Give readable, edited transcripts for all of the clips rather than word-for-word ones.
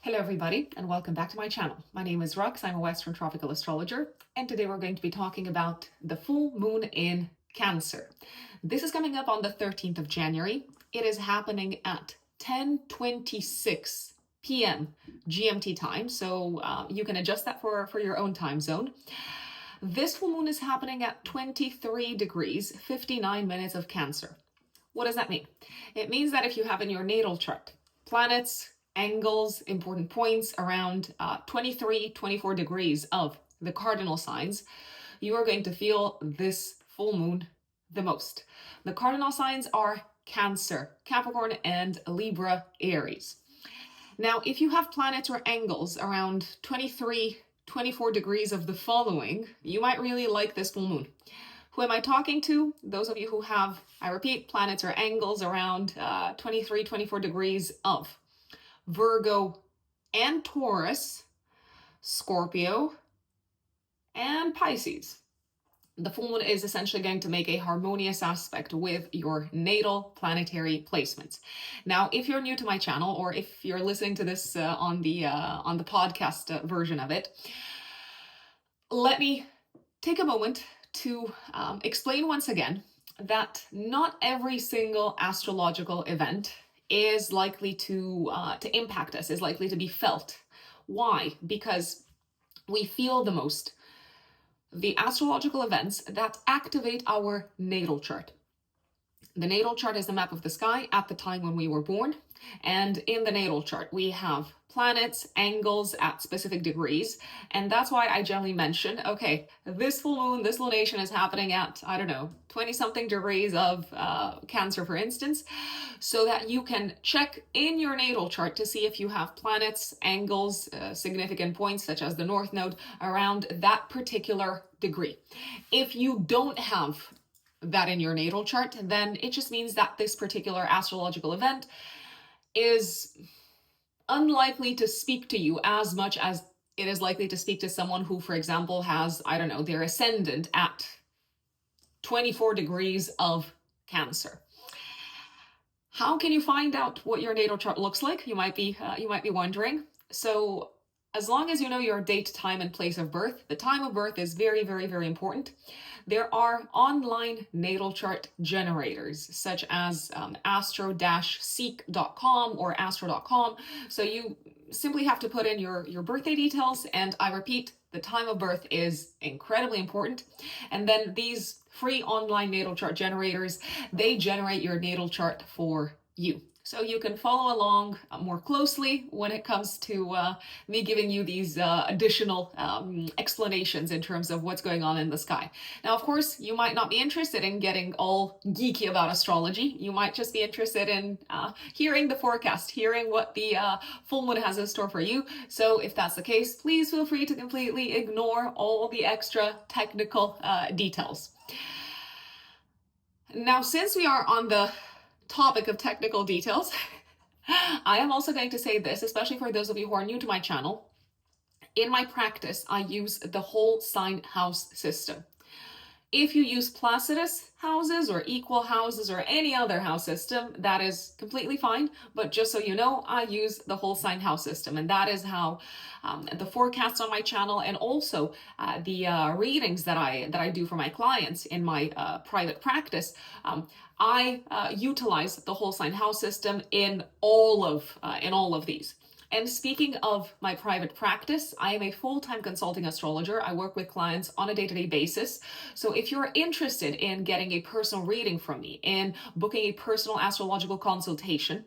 Hello everybody and welcome back to my channel. My name is Rux, I'm a Western Tropical Astrologer, and today we're going to be talking about the full moon in Cancer. This is coming up on the 13th of January. It is happening at 10:26 p.m. GMT time, so you can adjust that for your own time zone. This full moon is happening at 23 degrees, 59 minutes of Cancer. What does that mean? It means that if you have in your natal chart planets, angles, important points around 23, 24 degrees of the cardinal signs, you are going to feel this full moon the most. The cardinal signs are Cancer, Capricorn, and Libra, Aries. Now, if you have planets or angles around 23, 24 degrees of the following, you might really like this full moon. Who am I talking to? Those of you who have, I repeat, planets or angles around 23, 24 degrees of Virgo and Taurus, Scorpio, and Pisces. The full moon is essentially going to make a harmonious aspect with your natal planetary placements. Now, if you're new to my channel, or if you're listening to this on the podcast version of it, let me take a moment to explain once again that not every single astrological event is likely to impact us, is likely to be felt. Why? Because we feel the most the astrological events that activate our natal chart. The natal chart is the map of the sky at the time when we were born. And in the natal chart, we have planets, angles at specific degrees. And that's why I generally mention, okay, this full moon, this lunation is happening at, 20 something degrees of Cancer, for instance, so that you can check in your natal chart to see if you have planets, angles, significant points such as the North Node around that particular degree. If you don't have that in your natal chart, then it just means that this particular astrological event is unlikely to speak to you as much as it is likely to speak to someone who, for example, has, their ascendant at 24 degrees of Cancer. How can you find out what your natal chart looks like? You might be wondering. So as long as you know your date, time, and place of birth, the time of birth is very, very, very important. There are online natal chart generators such as astro-seek.com or astro.com. So you simply have to put in your birthday details, and I repeat, the time of birth is incredibly important. And then these free online natal chart generators, they generate your natal chart for you. So you can follow along more closely when it comes to me giving you these additional explanations in terms of what's going on in the sky. Now, of course, you might not be interested in getting all geeky about astrology. You might just be interested in hearing the forecast, hearing what the full moon has in store for you. So if that's the case, please feel free to completely ignore all the extra technical details. Now, since we are on the topic of technical details, I am also going to say this, especially for those of you who are new to my channel. In my practice, I use the whole sign house system. If you use placidus houses or equal houses or any other house system, that is completely fine. But just so you know, I use the whole sign house system, and that is how the forecasts on my channel and also the readings that I do for my clients in my private practice, I utilize the whole sign house system in all of these. And speaking of my private practice, I am a full-time consulting astrologer. I work with clients on a day-to-day basis. So if you're interested in getting a personal reading from me, in booking a personal astrological consultation,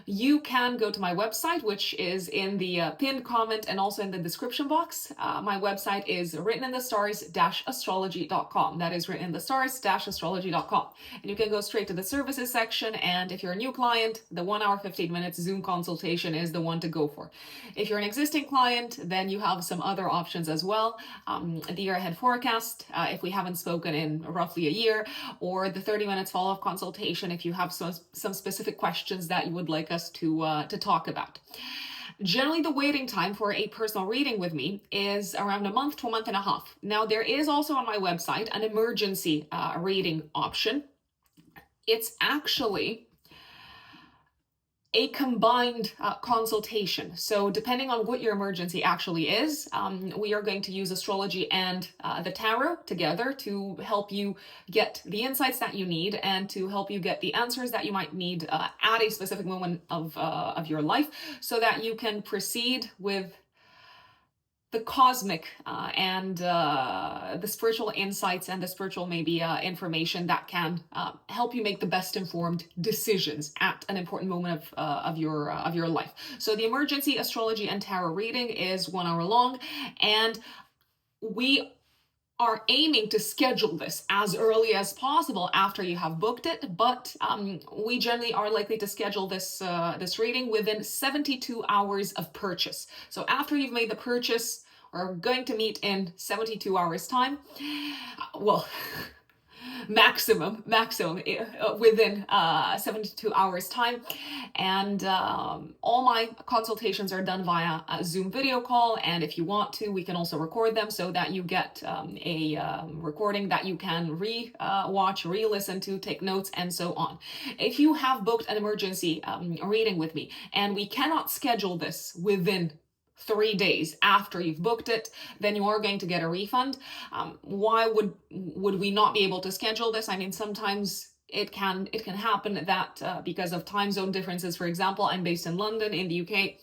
you can go to my website, which is in the pinned comment and also in the description box. My website is writteninthestars-astrology.com. That is writteninthestars-astrology.com. And you can go straight to the services section. And if you're a new client, the 1 hour, 15 minutes Zoom consultation is the one to go for. If you're an existing client, then you have some other options as well. The year ahead forecast, if we haven't spoken in roughly a year, or the 30 minutes follow-up consultation if you have some specific questions that you would like us to talk about. Generally, the waiting time for a personal reading with me is around a month to a month and a half. Now, there is also on my website an emergency reading option. It's actually a combined consultation. So depending on what your emergency actually is, we are going to use astrology and the tarot together to help you get the insights that you need and to help you get the answers that you might need at a specific moment of your life, so that you can proceed with the cosmic and the spiritual insights and the spiritual maybe information that can help you make the best informed decisions at an important moment of your life. So the emergency astrology and tarot reading is 1 hour long, and we are aiming to schedule this as early as possible after you have booked it, but we generally are likely to schedule this this reading within 72 hours of purchase. So after you've made the purchase, we're going to meet in 72 hours time. Well, maximum within 72 hours time. And all my consultations are done via a Zoom video call, and if you want to, we can also record them so that you get a recording that you can watch, re-listen to, take notes, and so on. If you have booked an emergency reading with me and we cannot schedule this within 3 days after you've booked it, then you are going to get a refund. Why would we not be able to schedule this? I mean, sometimes it can happen that because of time zone differences, for example, I'm based in London in the UK.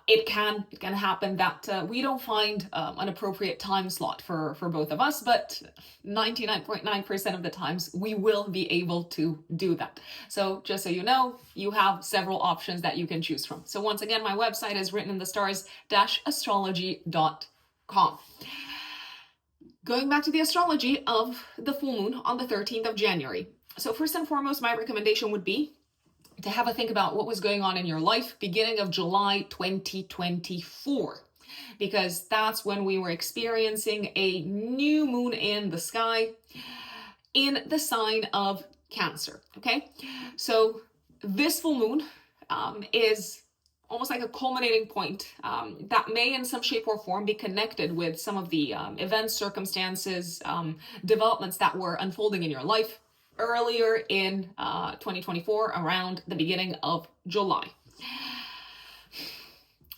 It can happen that we don't find an appropriate time slot for both of us, but 99.9% of the times we will be able to do that. So just so you know, you have several options that you can choose from. So once again, my website is writteninthestars-astrology.com. Going back to the astrology of the full moon on the 13th of January. So first and foremost, my recommendation would be to have a think about what was going on in your life beginning of July 2024, because that's when we were experiencing a new moon in the sky in the sign of Cancer. Okay, so this full moon is almost like a culminating point that may in some shape or form be connected with some of the events, circumstances, developments that were unfolding in your life earlier in 2024, around the beginning of July.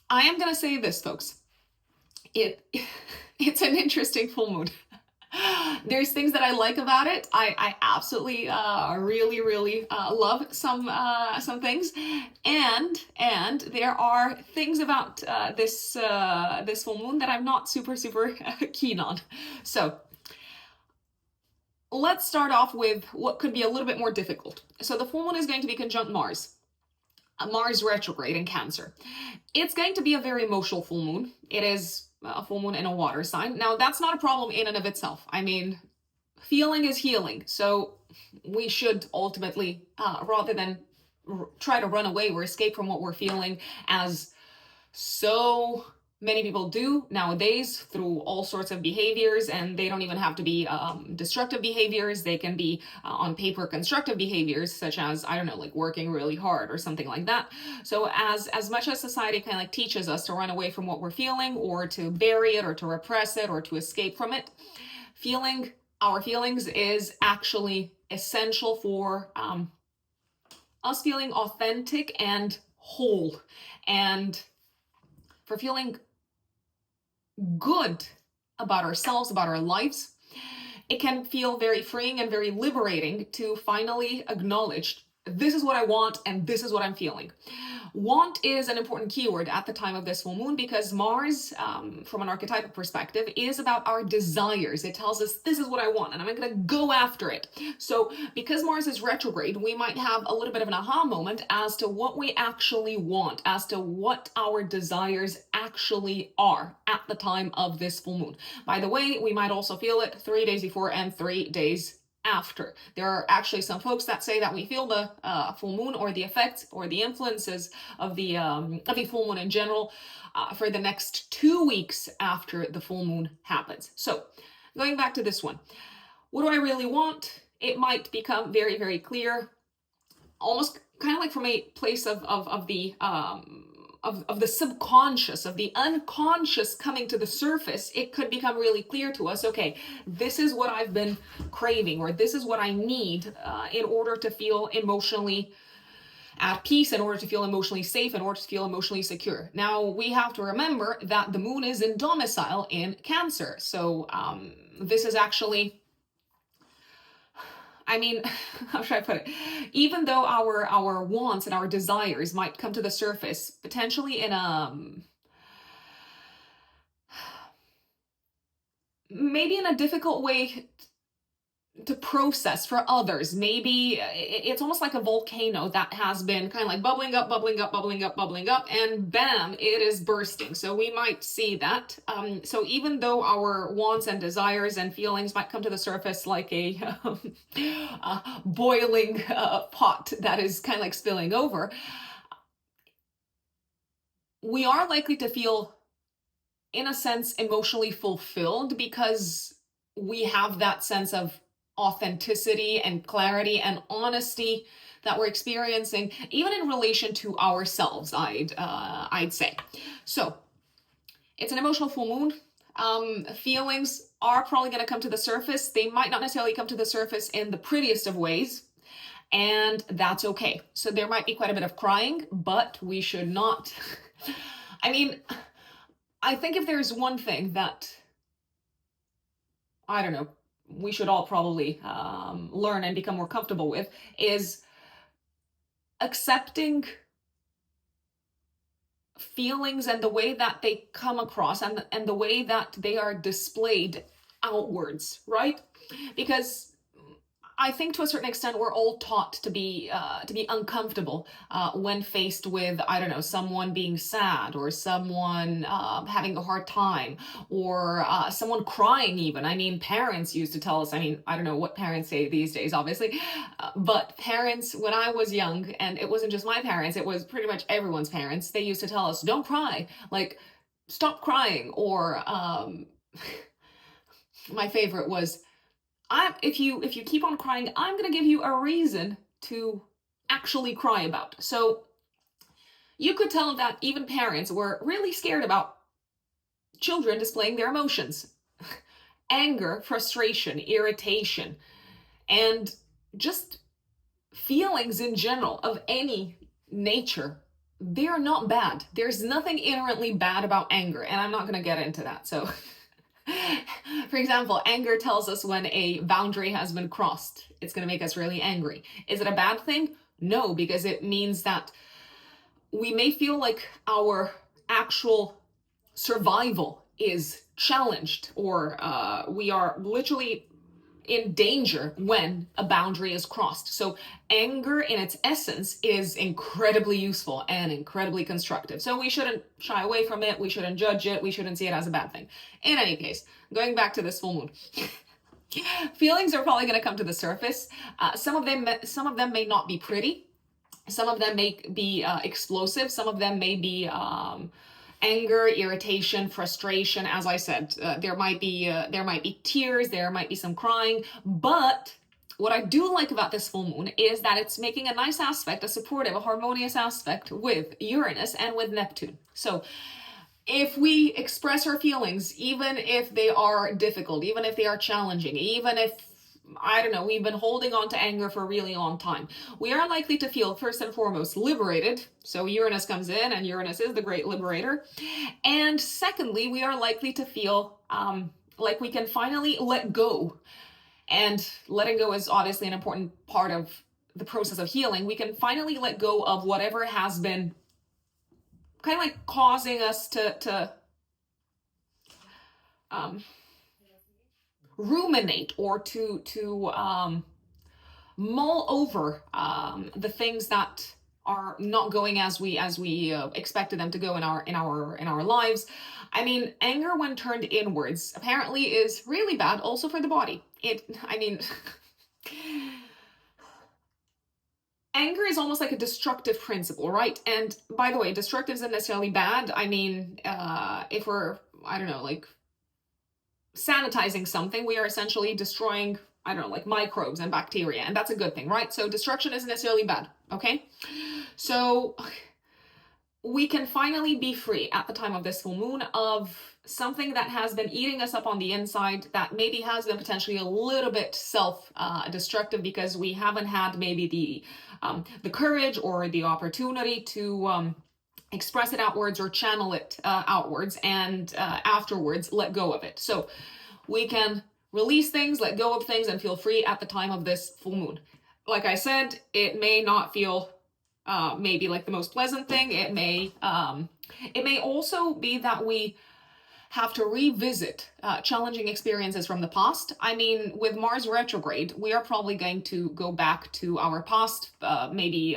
I am going to say this, folks. It's an interesting full moon. There's things that I like about it. I absolutely really love some things, and there are things about this full moon that I'm not super keen on. So let's start off with what could be a little bit more difficult. So the full moon is going to be conjunct Mars. Mars retrograde in Cancer. It's going to be a very emotional full moon. It is a full moon in a water sign. Now, that's not a problem in and of itself. I mean, feeling is healing. So we should ultimately, rather than try to run away or escape from what we're feeling, as so many people do nowadays through all sorts of behaviors, and they don't even have to be destructive behaviors. They can be on paper constructive behaviors, such as, I don't know, like working really hard or something like that. So as much as society kind of like teaches us to run away from what we're feeling, or to bury it, or to repress it, or to escape from it, feeling our feelings is actually essential for us feeling authentic and whole, and for feeling good about ourselves, about our lives. It can feel very freeing and very liberating to finally acknowledge, this is what I want and this is what I'm feeling. Want is an important keyword at the time of this full moon, because Mars, from an archetypal perspective, is about our desires. It tells us, this is what I want and I'm going to go after it. So because Mars is retrograde, we might have a little bit of an aha moment as to what we actually want, as to what our desires actually are at the time of this full moon. By the way, we might also feel it 3 days before and 3 days after. There are actually some folks that say that we feel the full moon, or the effects or the influences of the full moon in general for the next 2 weeks after the full moon happens. So going back to this one, what do I really want? It might become very clear, almost kind of like from a place of the subconscious, of the unconscious coming to the surface. It could become really clear to us, okay, this is what I've been craving, or this is what I need in order to feel emotionally at peace, in order to feel emotionally safe, in order to feel emotionally secure. Now, we have to remember that the moon is in domicile in Cancer. So this is actually, I mean, how should I put it? Even though our wants and our desires might come to the surface, potentially in maybe in a difficult way to process for others. Maybe it's almost like a volcano that has been kind of like bubbling up, bubbling up, bubbling up, bubbling up, and bam, it is bursting. So we might see that. So even though our wants and desires and feelings might come to the surface like a boiling pot that is kind of like spilling over, we are likely to feel, in a sense, emotionally fulfilled, because we have that sense of authenticity and clarity and honesty that we're experiencing, even in relation to ourselves, I'd say. So it's an emotional full moon. Feelings are probably going to come to the surface. They might not necessarily come to the surface in the prettiest of ways, and that's okay. So there might be quite a bit of crying, but we should not. I mean, I think if there's one thing that, I don't know, we should all probably learn and become more comfortable with, is accepting feelings and the way that they come across, and the way that they are displayed outwards, right? Because I think to a certain extent we're all taught to be uncomfortable when faced with, I don't know, someone being sad, or someone having a hard time, or someone crying even. I mean, parents used to tell us, I mean, I don't know what parents say these days, obviously, but parents, when I was young, and it wasn't just my parents, it was pretty much everyone's parents, they used to tell us, don't cry, like, stop crying. Or my favorite was, if you keep on crying, I'm going to give you a reason to actually cry about. So you could tell that even parents were really scared about children displaying their emotions. Anger, frustration, irritation, and just feelings in general of any nature. They're not bad. There's nothing inherently bad about anger, and I'm not going to get into that. So for example, anger tells us when a boundary has been crossed. It's going to make us really angry. Is it a bad thing? No, because it means that we may feel like our actual survival is challenged, or we are literally in danger when a boundary is crossed. So anger in its essence is incredibly useful and incredibly constructive. So we shouldn't shy away from it. We shouldn't judge it. We shouldn't see it as a bad thing. In any case, going back to this full moon, feelings are probably going to come to the surface. Some of them may not be pretty. Some of them may be explosive. Some of them may be anger, irritation, frustration. As I said, there might be tears, there might be some crying, but what I do like about this full moon is that it's making a nice aspect, a supportive, a harmonious aspect with Uranus and with Neptune. So if we express our feelings, even if they are difficult, even if they are challenging, even if, I don't know, we've been holding on to anger for a really long time, we are likely to feel, first and foremost, liberated. So Uranus comes in, and Uranus is the great liberator. And secondly, we are likely to feel like we can finally let go. And letting go is obviously an important part of the process of healing. We can finally let go of whatever has been kind of like causing us to ruminate, or to mull over the things that are not going as we expected them to go in our lives. I mean, anger when turned inwards apparently is really bad also for the body. Anger is almost like a destructive principle, right? And by the way, destructive isn't necessarily bad. I mean, if we're, I don't know, like sanitizing something, we are essentially destroying, I don't know, like microbes and bacteria, and that's a good thing, right? So destruction isn't necessarily bad, okay? So we can finally be free at the time of this full moon of something that has been eating us up on the inside, that maybe has been potentially a little bit self-destructive because we haven't had maybe the courage or the opportunity to express it outwards or channel it outwards, and afterwards let go of it. So we can release things, let go of things, and feel free at the time of this full moon. Like I said, it may not feel maybe like the most pleasant thing. It may also be that we have to revisit challenging experiences from the past. I mean, with Mars retrograde, we are probably going to go back to our past, maybe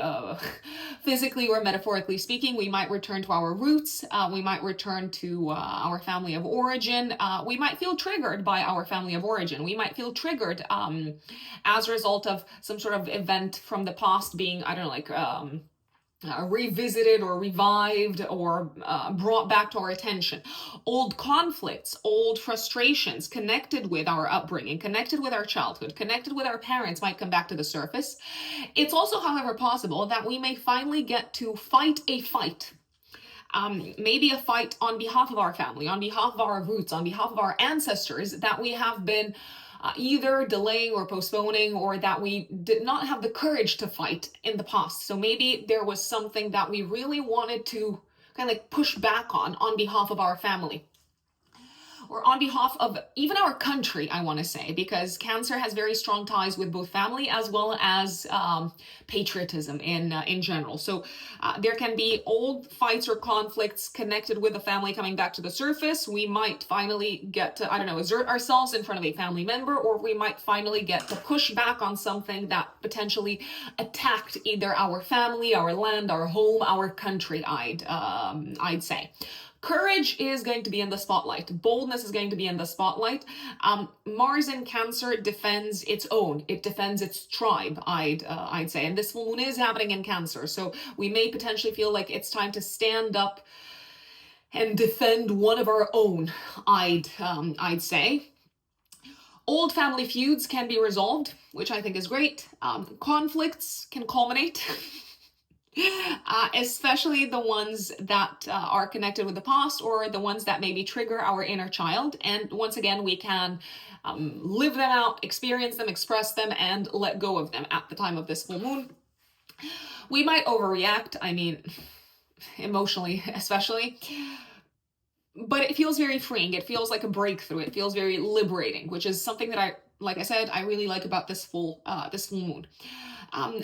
physically or metaphorically speaking. We might return to our roots. We might return to our family of origin. We might feel triggered by our family of origin. We might feel triggered as a result of some sort of event from the past being, I don't know, like revisited or revived or brought back to our attention. Old conflicts, old frustrations connected with our upbringing, connected with our childhood, connected with our parents might come back to the surface. It's also, however, possible that we may finally get to fight a fight. Maybe a fight on behalf of our family, on behalf of our roots, on behalf of our ancestors that we have been either delaying or postponing, or that we did not have the courage to fight in the past. So maybe there was something that we really wanted to kind of like push back on behalf of our family, or on behalf of even our country, I want to say, because Cancer has very strong ties with both family as well as patriotism in general. So there can be old fights or conflicts connected with the family coming back to the surface. We might finally get to, I don't know, assert ourselves in front of a family member, or we might finally get to push back on something that potentially attacked either our family, our land, our home, our country, I'd say. Courage is going to be in the spotlight. Boldness is going to be in the spotlight. Mars in Cancer defends its own. It defends its tribe, I'd say. And this full moon is happening in Cancer. So we may potentially feel like it's time to stand up and defend one of our own, I'd say. Old family feuds can be resolved, which I think is great. Conflicts can culminate. Especially the ones that are connected with the past, or the ones that maybe trigger our inner child. And once again, we can live them out, experience them, express them, and let go of them at the time of this full moon. We might overreact, I mean, emotionally especially, but it feels very freeing. It feels like a breakthrough. It feels very liberating, which is something that like I said, I really like about this full moon.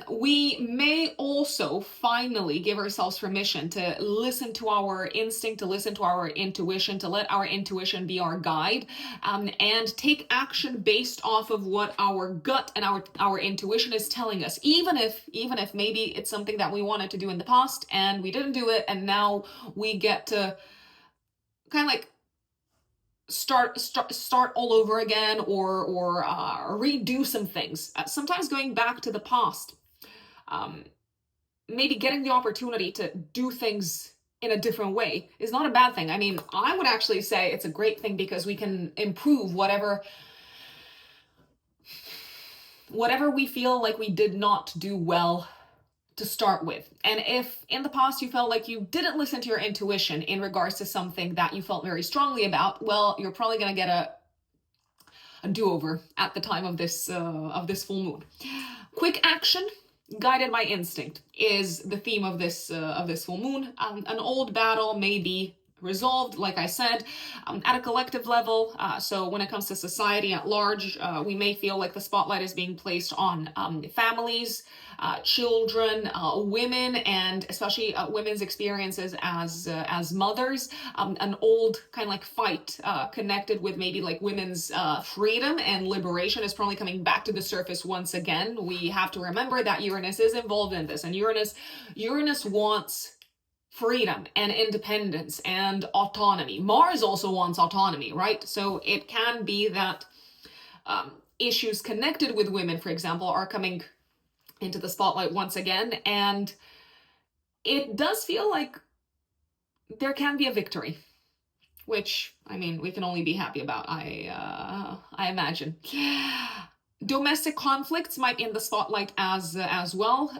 We may also finally give ourselves permission to listen to our instinct, to listen to our intuition, to let our intuition be our guide, and take action based off of what our gut and our intuition is telling us, even if maybe it's something that we wanted to do in the past and we didn't do it, and now we get to kind of like start all over again, or redo some things. Sometimes going back to the past, maybe getting the opportunity to do things in a different way is not a bad thing. I mean, I would actually say it's a great thing, because we can improve whatever we feel like we did not do well to start with. And if in the past you felt like you didn't listen to your intuition in regards to something that you felt very strongly about, well, you're probably going to get a do-over at the time of this full moon. Quick action guided by instinct is the theme of this full moon. An old battle may be resolved, like I said, at a collective level. So when it comes to society at large, we may feel like the spotlight is being placed on families, children, women, and especially women's experiences as mothers. An old kind of like fight connected with maybe like women's freedom and liberation is probably coming back to the surface once again. We have to remember that Uranus is involved in this, and Uranus wants freedom and independence and autonomy. Mars also wants autonomy, right? So it can be that issues connected with women, for example, are coming into the spotlight once again, and it does feel like there can be a victory, which, I mean, we can only be happy about, I imagine. Domestic conflicts might be in the spotlight as well.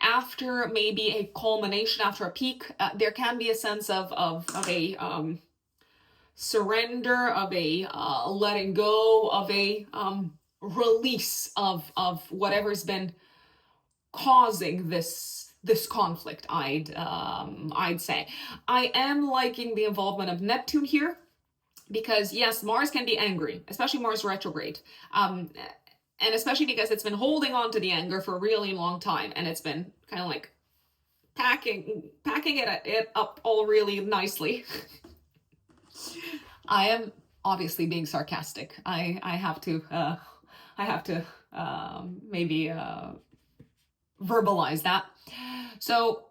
After maybe a culmination, after a peak, there can be a sense of a surrender, of a letting go, of a release of whatever's been causing this conflict. I'd say I am liking the involvement of Neptune here, because yes, Mars can be angry, especially Mars retrograde. And especially because it's been holding on to the anger for a really long time, and it's been kind of like packing it up all really nicely. I am obviously being sarcastic. I have to maybe verbalize that. So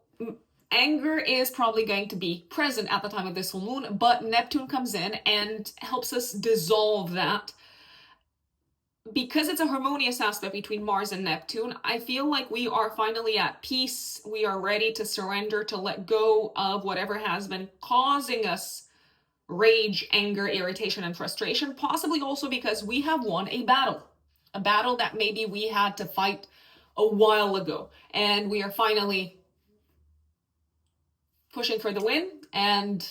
anger is probably going to be present at the time of this full moon, but Neptune comes in and helps us dissolve that. Because it's a harmonious aspect between Mars and Neptune, I feel like we are finally at peace. We are ready to surrender, to let go of whatever has been causing us rage, anger, irritation, and frustration, possibly also because we have won a battle that maybe we had to fight a while ago, and we are finally pushing for the win. And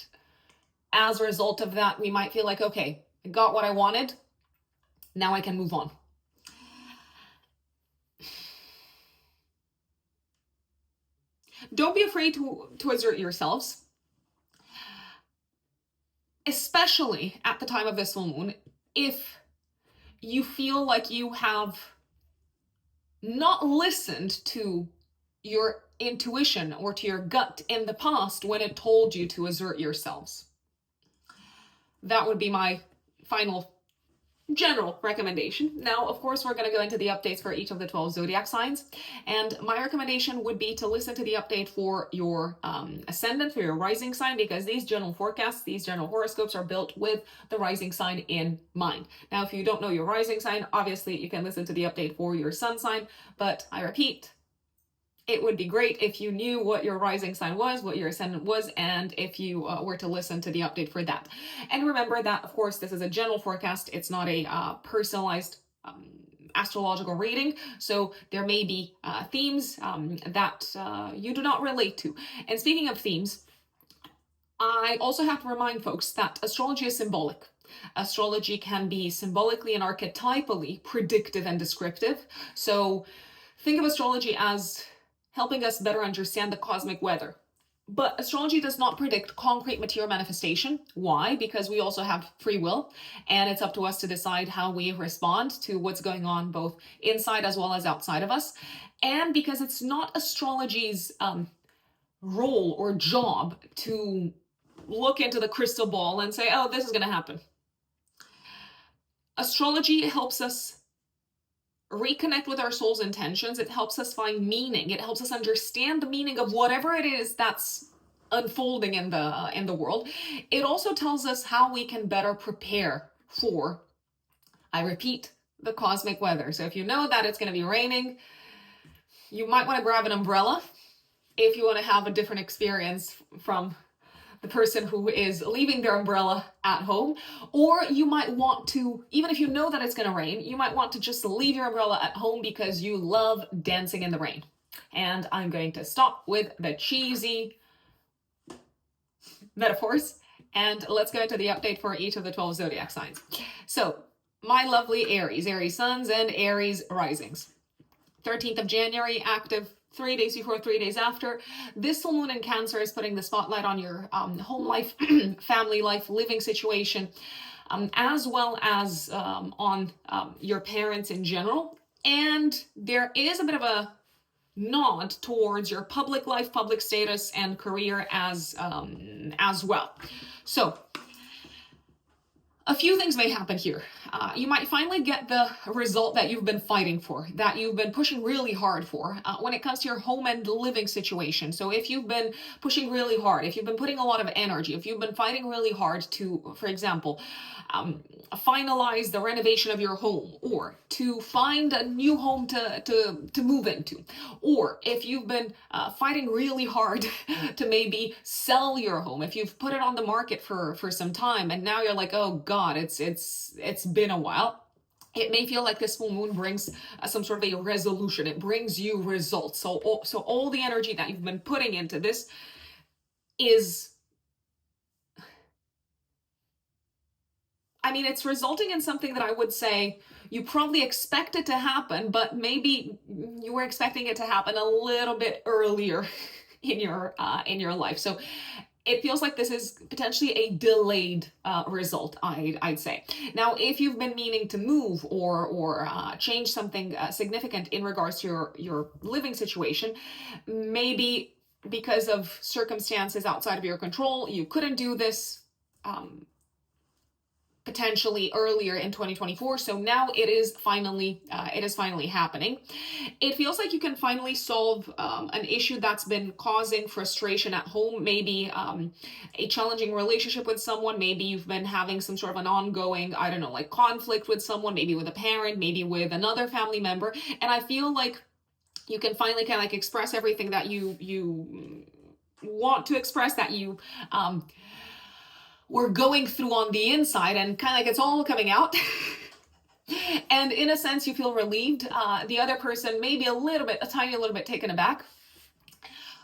as a result of that, we might feel like, okay, I got what I wanted. Now I can move on. Don't be afraid to assert yourselves, especially at the time of this full moon, if you feel like you have not listened to your intuition or to your gut in the past when it told you to assert yourselves. That would be my final general recommendation. Now, of course, we're going to go into the updates for each of the 12 zodiac signs. And my recommendation would be to listen to the update for your ascendant, for your rising sign, because these general forecasts, these general horoscopes are built with the rising sign in mind. Now, if you don't know your rising sign, obviously you can listen to the update for your sun sign. But I repeat, it would be great if you knew what your rising sign was, what your ascendant was, and if you were to listen to the update for that. And remember that, of course, this is a general forecast. It's not a personalized astrological reading. So there may be themes that you do not relate to. And speaking of themes, I also have to remind folks that astrology is symbolic. Astrology can be symbolically and archetypally predictive and descriptive. So think of astrology as helping us better understand the cosmic weather. But astrology does not predict concrete material manifestation. Why? Because we also have free will, and it's up to us to decide how we respond to what's going on both inside as well as outside of us. And because it's not astrology's role or job to look into the crystal ball and say, oh, this is going to happen. Astrology helps us reconnect with our soul's intentions. It helps us find meaning. It helps us understand the meaning of whatever it is that's unfolding in the world. It also tells us how we can better prepare for, I repeat, the cosmic weather. So if you know that it's going to be raining, you might want to grab an umbrella if you want to have a different experience from the person who is leaving their umbrella at home. Or you might want to, even if you know that it's going to rain, you might want to just leave your umbrella at home because you love dancing in the rain. And I'm going to stop with the cheesy metaphors, and let's go into the update for each of the 12 zodiac signs. So my lovely Aries suns and Aries risings. 13th of January, active 3 days before, 3 days after. This full moon in Cancer is putting the spotlight on your home life, family life, living situation, as well as on your parents in general. And there is a bit of a nod towards your public life, public status, and career as well. So a few things may happen here. You might finally get the result that you've been fighting for, that you've been pushing really hard for when it comes to your home and living situation. So if you've been pushing really hard, if you've been putting a lot of energy, if you've been fighting really hard to, for example, finalize the renovation of your home, or to find a new home to move into, or if you've been fighting really hard to maybe sell your home, if you've put it on the market for some time and now you're like, oh God, it's been a while. It may feel like this full moon brings some sort of a resolution. It brings you results. So all the energy that you've been putting into this is, I mean, it's resulting in something that I would say you probably expect it to happen, but maybe you were expecting it to happen a little bit earlier in your life. So it feels like this is potentially a delayed result, I'd say. Now, if you've been meaning to move or change something significant in regards to your living situation, maybe because of circumstances outside of your control, you couldn't do this potentially earlier in 2024. So now it is finally happening. It feels like you can finally solve an issue that's been causing frustration at home. Maybe a challenging relationship with someone. Maybe you've been having some sort of an ongoing, I don't know, like conflict with someone, maybe with a parent, maybe with another family member. And I feel like you can finally kind of like express everything that you want to express, that you we're going through on the inside, and kind of like it's all coming out. And in a sense, you feel relieved. The other person may be a tiny little bit taken aback.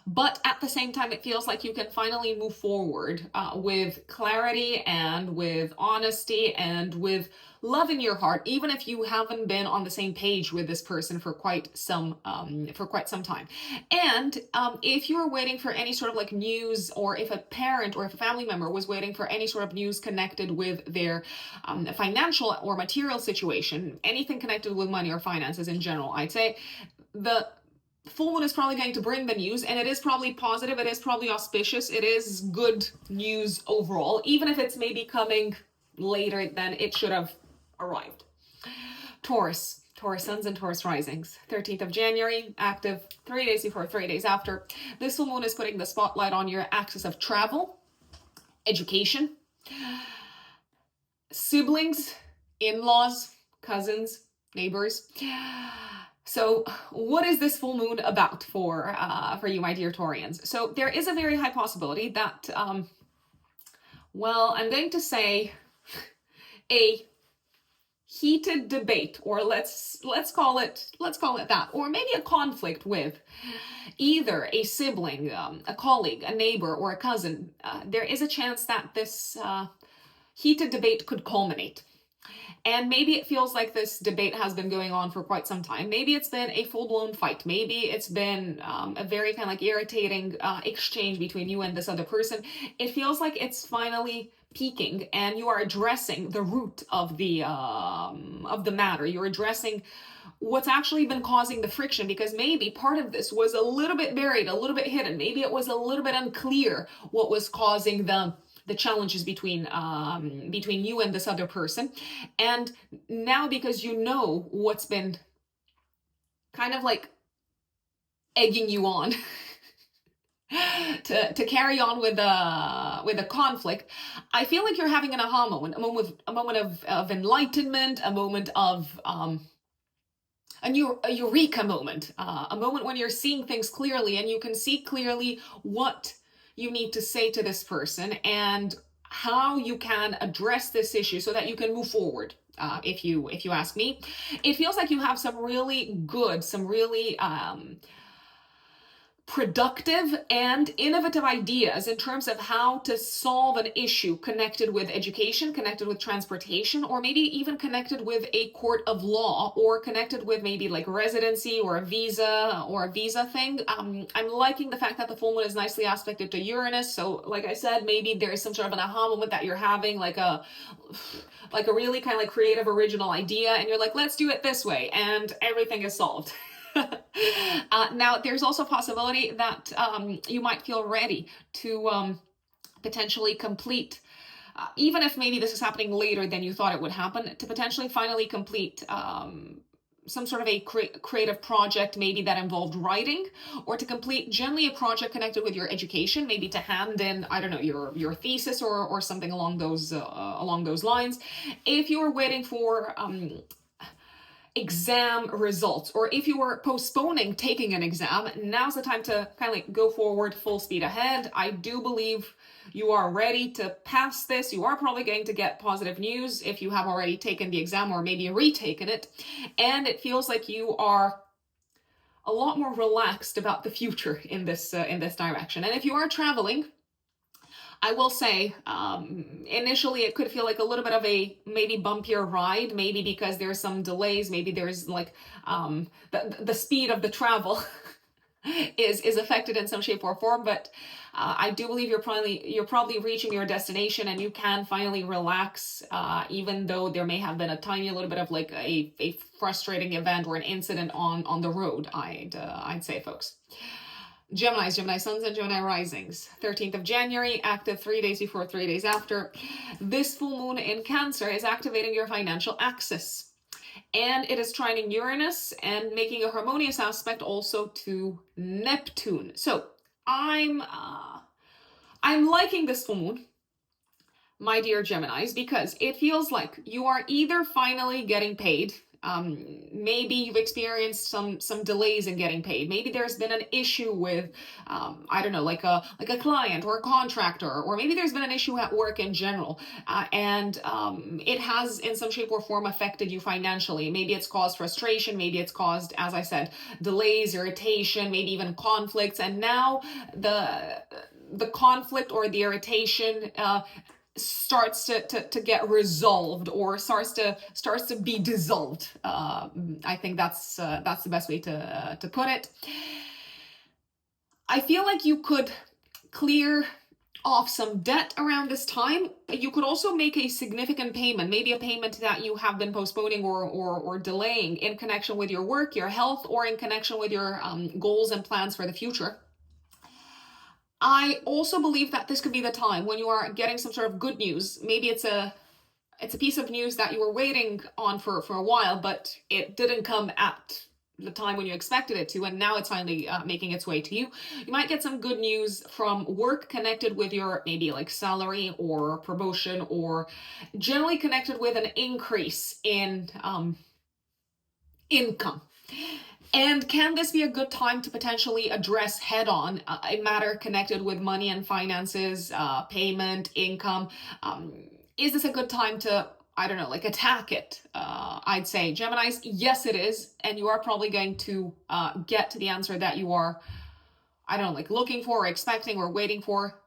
But at the same time, it feels like you can finally move forward with clarity and with honesty and with love in your heart, even if you haven't been on the same page with this person for quite some time. And if you were waiting for any sort of like news, or if a parent or if a family member was waiting for any sort of news connected with their financial or material situation, anything connected with money or finances in general, I'd say the full moon is probably going to bring the news, and it is probably positive, it is probably auspicious, it is good news overall, even if it's maybe coming later than it should have arrived. Taurus suns and Taurus risings, 13th of January, active 3 days before, 3 days after. This full moon is putting the spotlight on your axis of travel, education, siblings, in-laws, cousins, neighbors. So what is this full moon about for you, my dear Taurians? So there is a very high possibility that, well, I'm going to say a heated debate, or let's call it that, or maybe a conflict with either a sibling, a colleague, a neighbor, or a cousin. There is a chance that this heated debate could culminate. And maybe it feels like this debate has been going on for quite some time. Maybe it's been a full-blown fight. Maybe it's been a very kind of like irritating exchange between you and this other person. It feels like it's finally peaking, and you are addressing the root of the matter. You're addressing what's actually been causing the friction, because maybe part of this was a little bit buried, a little bit hidden. Maybe it was a little bit unclear what was causing the challenges between you and this other person. And now, because you know what's been kind of like egging you on to carry on with a conflict, I feel like you're having an aha moment, a moment of enlightenment, a moment of a eureka moment, a moment when you're seeing things clearly, and you can see clearly what you need to say to this person and how you can address this issue so that you can move forward. If you ask me, it feels like you have some really productive and innovative ideas in terms of how to solve an issue connected with education, connected with transportation, or maybe even connected with a court of law, or connected with maybe like residency or a visa thing. I'm liking the fact that the full moon is nicely aspected to Uranus. So like I said, maybe there is some sort of an aha moment that you're having, like a really kind of like creative, original idea, and you're like, let's do it this way, and everything is solved. Now, there's also a possibility that you might feel ready to potentially complete, even if maybe this is happening later than you thought it would happen, to potentially finally complete some sort of a creative project, maybe that involved writing, or to complete generally a project connected with your education, maybe to hand in, I don't know, your thesis or something along those lines. If you're waiting for exam results, or if you were postponing taking an exam, now's the time to kind of like go forward full speed ahead. I do believe you are ready to pass this. You are probably going to get positive news if you have already taken the exam or maybe retaken it. And it feels like you are a lot more relaxed about the future in this direction. And if you are traveling, I will say, initially it could feel like a little bit of a maybe bumpier ride, maybe because there's some delays, maybe there's like the speed of the travel is affected in some shape or form. But I do believe you're probably reaching your destination, and you can finally relax, even though there may have been a tiny little bit of like a frustrating event or an incident on the road. I'd say, folks. Geminis, Gemini suns and Gemini risings. 13th of January, active 3 days before, 3 days after. This full moon in Cancer is activating your financial axis. And it is trining Uranus and making a harmonious aspect also to Neptune. So I'm liking this full moon, my dear Geminis, because it feels like you are either finally getting paid. Maybe you've experienced some delays in getting paid. Maybe there's been an issue with, I don't know, like a client or a contractor, or maybe there's been an issue at work in general, and it has in some shape or form affected you financially. Maybe it's caused frustration. Maybe it's caused, as I said, delays, irritation, maybe even conflicts. And now the conflict or the irritation starts to get resolved, or starts to be dissolved. I think that's the best way to put it. I feel like you could clear off some debt around this time. You could also make a significant payment, maybe a payment that you have been postponing or delaying in connection with your work, your health, or in connection with your goals and plans for the future. I also believe that this could be the time when you are getting some sort of good news. Maybe it's a piece of news that you were waiting on for a while, but it didn't come at the time when you expected it to, and now it's finally making its way to you. You might get some good news from work connected with your maybe like salary or promotion, or generally connected with an increase in income. And can this be a good time to potentially address head-on a matter connected with money and finances, payment, income? Is this a good time to, I don't know, like attack it? I'd say, Geminis, yes it is. And you are probably going to get to the answer that you are, I don't know, like looking for, or expecting, or waiting for.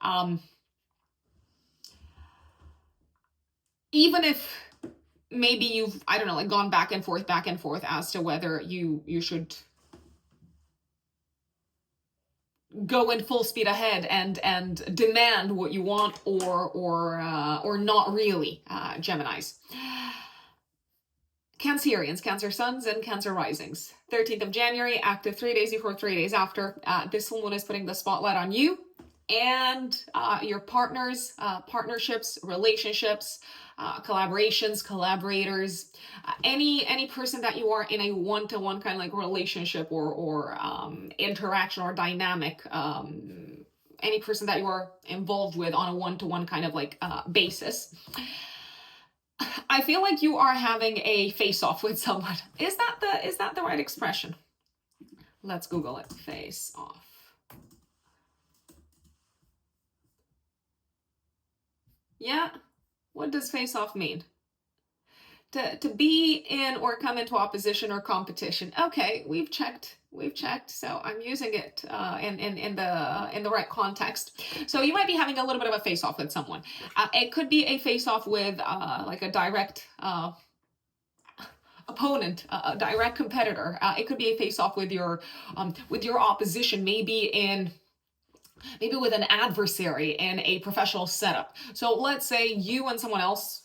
Even if maybe you've, I don't know, like gone back and forth as to whether you should go in full speed ahead and demand what you want, or not really, Geminis. Cancerians, Cancer suns and Cancer risings. 13th of January, active 3 days before, 3 days after. This full moon is putting the spotlight on you and your partners, partnerships, relationships, collaborations, collaborators, any person that you are in a one-to-one kind of like relationship or interaction or dynamic, any person that you are involved with on a one-to-one kind of like basis. I feel like you are having a face-off with someone. Is that the right expression? Let's Google it. Face-off. Yeah. What does face-off mean? To be in or come into opposition or competition. Okay, we've checked. So I'm using it in the right context. So you might be having a little bit of a face-off with someone. It could be a face-off with like a direct opponent, a direct competitor. It could be a face-off with your opposition, maybe with an adversary in a professional setup. So let's say you and someone else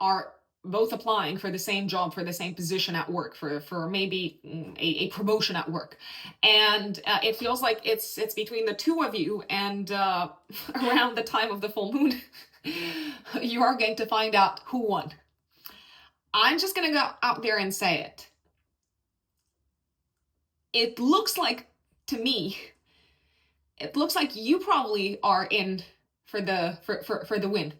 are both applying for the same job, for the same position at work, for maybe a promotion at work. And it feels like it's between the two of you, and around the time of the full moon, you are going to find out who won. I'm just going to go out there and say it. It looks like, to me, you probably are in for the win.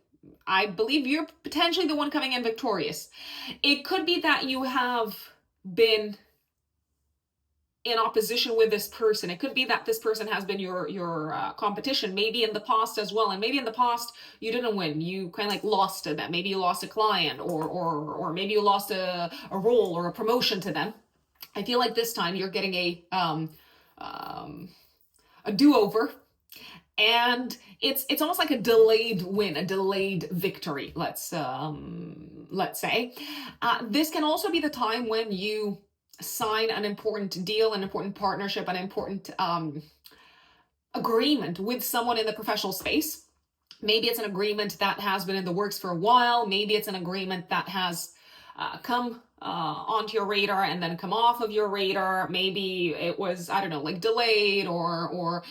I believe you're potentially the one coming in victorious. It could be that you have been in opposition with this person. It could be that this person has been your competition, maybe in the past as well. And maybe in the past you didn't win. You kind of like lost to them. Maybe you lost a client, or maybe you lost a role or a promotion to them. I feel like this time you're getting a do-over, and it's almost like a delayed win, a delayed victory. Let's say this can also be the time when you sign an important deal, an important partnership, an important agreement with someone in the professional space. Maybe it's an agreement that has been in the works for a while. Maybe it's an agreement that has come onto your radar and then come off of your radar. Maybe it was, I don't know, like delayed, or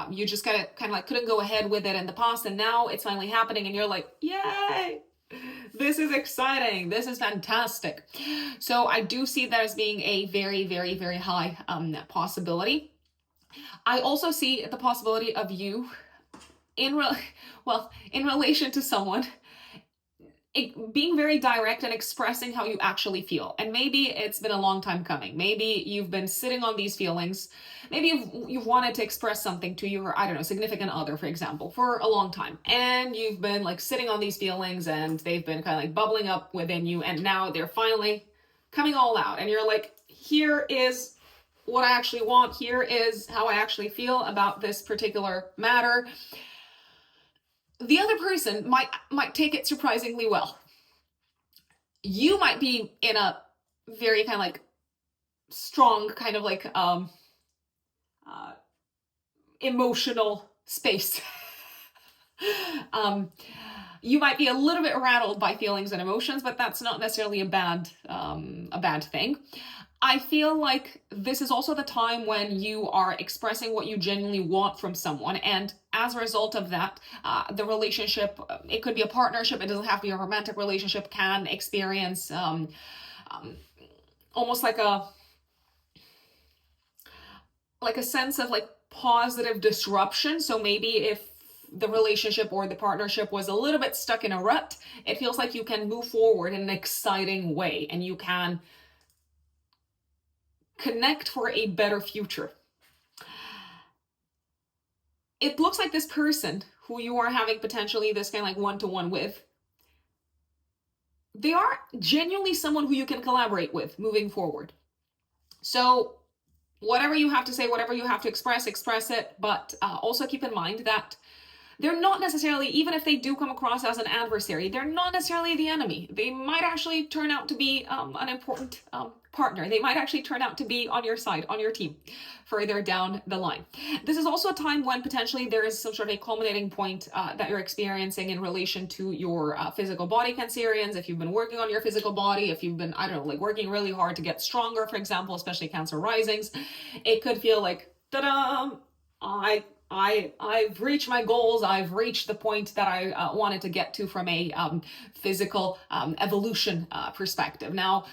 you just kind of like couldn't go ahead with it in the past, and now it's finally happening and you're like, yay, this is exciting, this is fantastic. So I do see that as being a very, very, very high possibility. I also see the possibility of you in relation to someone, being very direct and expressing how you actually feel. And maybe it's been a long time coming. Maybe you've been sitting on these feelings. Maybe you've wanted to express something to your, I don't know, significant other, for example, for a long time. And you've been like sitting on these feelings, and they've been kind of like bubbling up within you. And now they're finally coming all out. And you're like, here is what I actually want. Here is how I actually feel about this particular matter. The other person might take it surprisingly well. You might be in a very kind of like strong kind of like emotional space. You might be a little bit rattled by feelings and emotions, but that's not necessarily a bad thing. I feel like this is also the time when you are expressing what you genuinely want from someone. And as a result of that, the relationship, it could be a partnership, it doesn't have to be a romantic relationship, can experience almost like a sense of like positive disruption. So maybe if the relationship or the partnership was a little bit stuck in a rut, it feels like you can move forward in an exciting way, and you can connect for a better future. It looks like this person who you are having potentially this kind of like one-to-one with, they are genuinely someone who you can collaborate with moving forward. So whatever you have to say, whatever you have to express it, but also keep in mind that they're not necessarily, even if they do come across as an adversary, they're not necessarily the enemy. They might actually turn out to be an important partner. They might actually turn out to be on your side, on your team, further down the line. This is also a time when potentially there is some sort of a culminating point that you're experiencing in relation to your physical body, Cancerians. If you've been working on your physical body, if you've been, I don't know, like working really hard to get stronger, for example, especially Cancer risings, it could feel like, ta-da, I've reached my goals. I've reached the point that I wanted to get to from a physical evolution perspective. Now,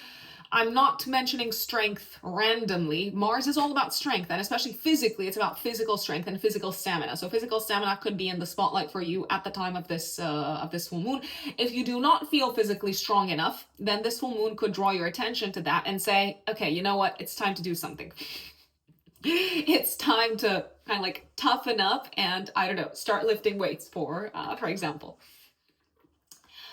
I'm not mentioning strength randomly. Mars is all about strength, and especially physically, it's about physical strength and physical stamina. So physical stamina could be in the spotlight for you at the time of this full moon. If you do not feel physically strong enough, then this full moon could draw your attention to that and say, okay, you know what? It's time to do something. It's time to kind of like toughen up and, I don't know, start lifting weights for example.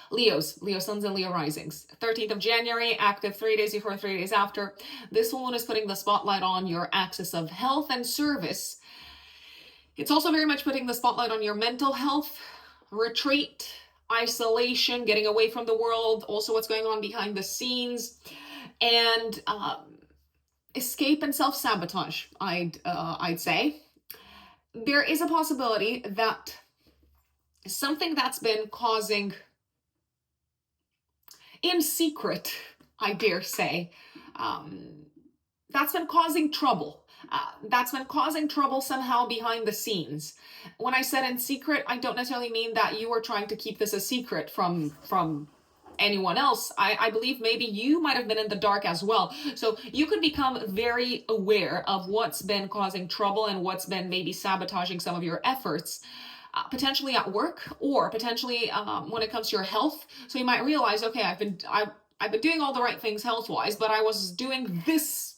Leo suns and Leo risings. 13th of January, active 3 days before, 3 days after. This full moon is putting the spotlight on your axis of health and service. It's also very much putting the spotlight on your mental health, retreat, isolation, getting away from the world, also what's going on behind the scenes, and escape and self-sabotage, I'd say. There is a possibility that something that's been causing, in secret, I dare say, that's been causing trouble. That's been causing trouble somehow behind the scenes. When I said in secret, I don't necessarily mean that you are trying to keep this a secret from anyone else. I believe maybe you might have been in the dark as well. So you could become very aware of what's been causing trouble and what's been maybe sabotaging some of your efforts, potentially at work, or potentially when it comes to your health. So you might realize, okay, I've been doing all the right things health-wise, but I was doing this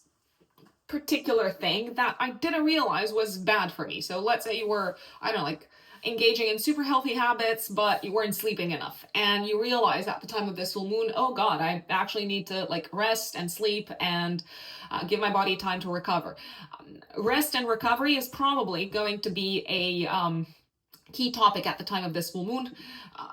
particular thing that I didn't realize was bad for me. So let's say you were, I don't know, like engaging in super healthy habits, but you weren't sleeping enough. And you realize at the time of this full moon, oh God, I actually need to like rest and sleep and give my body time to recover. Rest and recovery is probably going to be a key topic at the time of this full moon.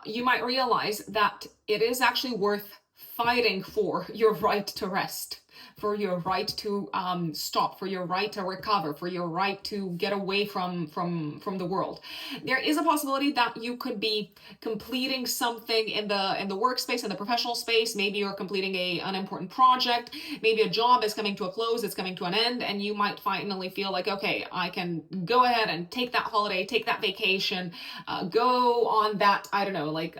You might realize that it is actually worth fighting for your right to rest, for your right to stop, for your right to recover, for your right to get away from the world. There is a possibility that you could be completing something in the workspace, in the professional space. Maybe you're completing an important project. Maybe a job is coming to a close, it's coming to an end, and you might finally feel like, okay, I can go ahead and take that holiday, take that vacation, go on that, I don't know, like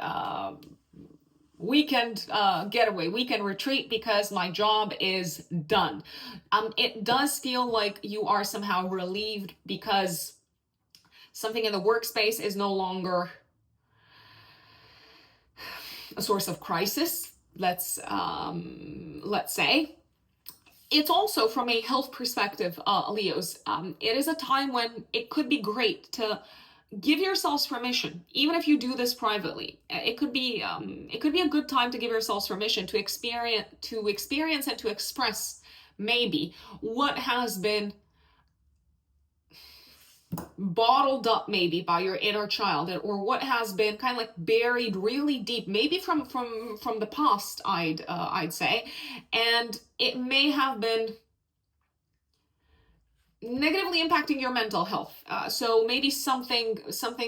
weekend getaway, weekend retreat, because my job is done. It does feel like you are somehow relieved because something in the workspace is no longer a source of crisis, let's say. It's also, from a health perspective, Leos, it is a time when it could be great to give yourselves permission, even if you do this privately. It could be a good time to give yourselves permission to experience and to express maybe what has been bottled up maybe by your inner child, or what has been kind of like buried really deep, maybe from the past, I'd say, and it may have been negatively impacting your mental health. So maybe something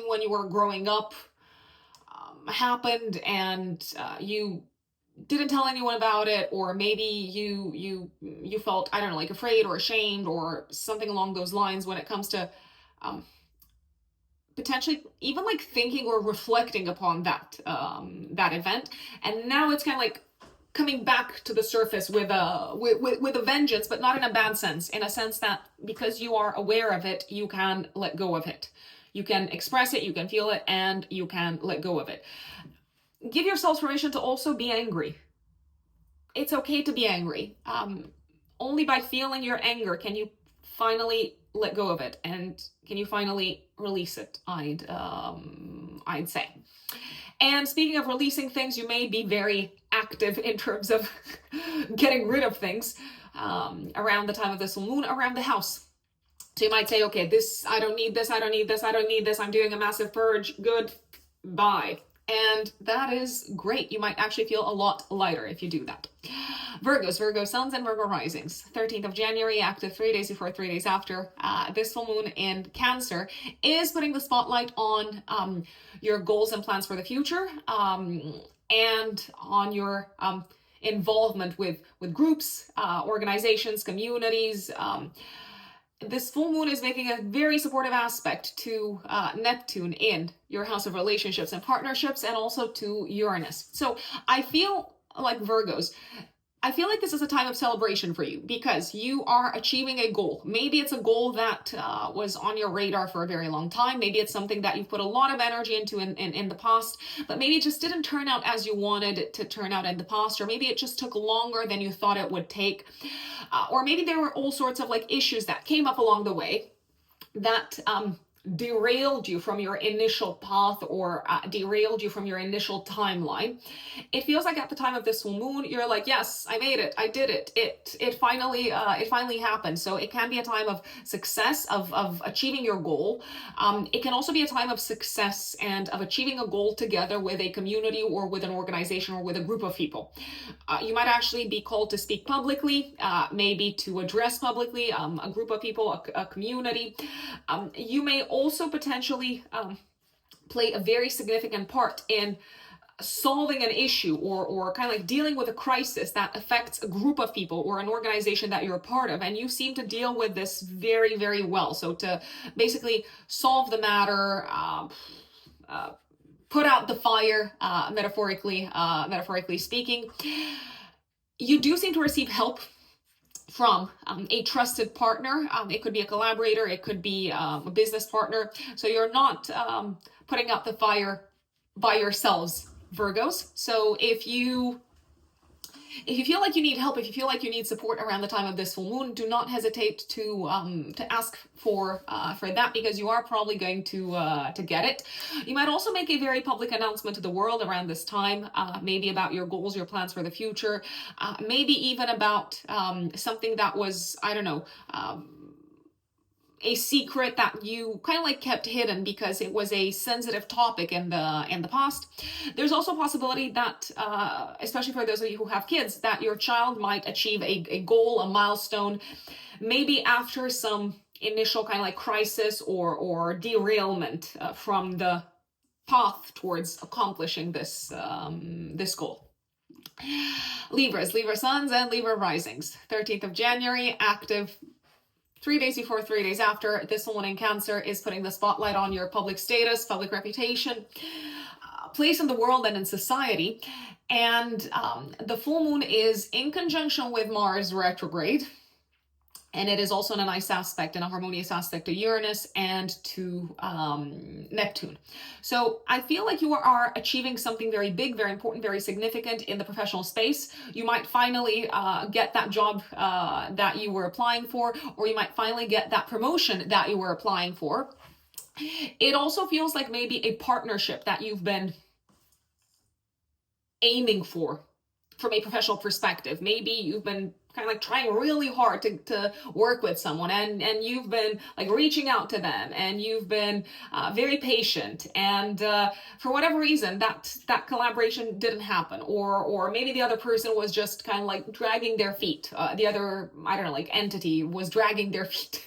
when you were growing up happened, and you didn't tell anyone about it, or maybe you felt, I don't know, like afraid or ashamed or something along those lines when it comes to potentially even like thinking or reflecting upon that event. And now it's kind of like coming back to the surface with a vengeance, but not in a bad sense, in a sense that because you are aware of it, you can let go of it. You can express it, you can feel it, and you can let go of it. Give yourselves permission to also be angry. It's okay to be angry. Only by feeling your anger can you finally let go of it, and can you finally release it, I'd say. And speaking of releasing things, you may be very active in terms of getting rid of things around the time of this full moon, around the house. So you might say, okay, this, I don't need this, I don't need this, I don't need this, I'm doing a massive purge, good, bye. And that is great. You might actually feel a lot lighter if you do that. Virgo suns and Virgo risings. 13th of January, active 3 days before, 3 days after. This full moon in Cancer is putting the spotlight on your goals and plans for the future, and on your involvement with groups, organizations, communities. This full moon is making a very supportive aspect to Neptune in your house of relationships and partnerships, and also to Uranus. So I feel like Virgos, I feel like this is a time of celebration for you because you are achieving a goal. Maybe it's a goal that was on your radar for a very long time. Maybe it's something that you've put a lot of energy into in the past, but maybe it just didn't turn out as you wanted it to turn out in the past, or maybe it just took longer than you thought it would take. Or maybe there were all sorts of like issues that came up along the way that derailed you from your initial path, or derailed you from your initial timeline. It feels like at the time of this full moon, you're like, yes, I made it, I did it, it finally happened. So it can be a time of success, of achieving your goal. It can also be a time of success and of achieving a goal together with a community, or with an organization, or with a group of people. You might actually be called to speak publicly, maybe to address publicly a group of people, a community. You may also potentially play a very significant part in solving an issue, or kind of like dealing with a crisis that affects a group of people or an organization that you're a part of, and you seem to deal with this very, very well. So to basically solve the matter, put out the fire, metaphorically speaking, you do seem to receive help from a trusted partner. It could be a collaborator, it could be a business partner. So you're not putting out the fire by yourselves, Virgos. So if you If you feel like you need help, if you feel like you need support around the time of this full moon, do not hesitate to ask for that, because you are probably going to get it. You might also make a very public announcement to the world around this time, maybe about your goals, your plans for the future, maybe even about something that was, I don't know, a secret that you kind of like kept hidden because it was a sensitive topic in the past. There's also a possibility that, especially for those of you who have kids, that your child might achieve a goal, a milestone, maybe after some initial kind of like crisis or derailment from the path towards accomplishing this this goal. Libras, Libra suns and Libra risings. 13th of January, active 3 days before, 3 days after. This one in Cancer is putting the spotlight on your public status, public reputation, place in the world and in society. And the full moon is in conjunction with Mars retrograde. And it is also in a nice aspect, in a harmonious aspect to Uranus and to Neptune. So I feel like you are achieving something very big, very important, very significant in the professional space. You might finally get that job that you were applying for, or you might finally get that promotion that you were applying for. It also feels like maybe a partnership that you've been aiming for from a professional perspective. Maybe you've been kind of like trying really hard to work with someone, and you've been like reaching out to them, and you've been very patient, and for whatever reason that collaboration didn't happen, or maybe the other person was just kind of like dragging their feet. The other, I don't know, like entity was dragging their feet.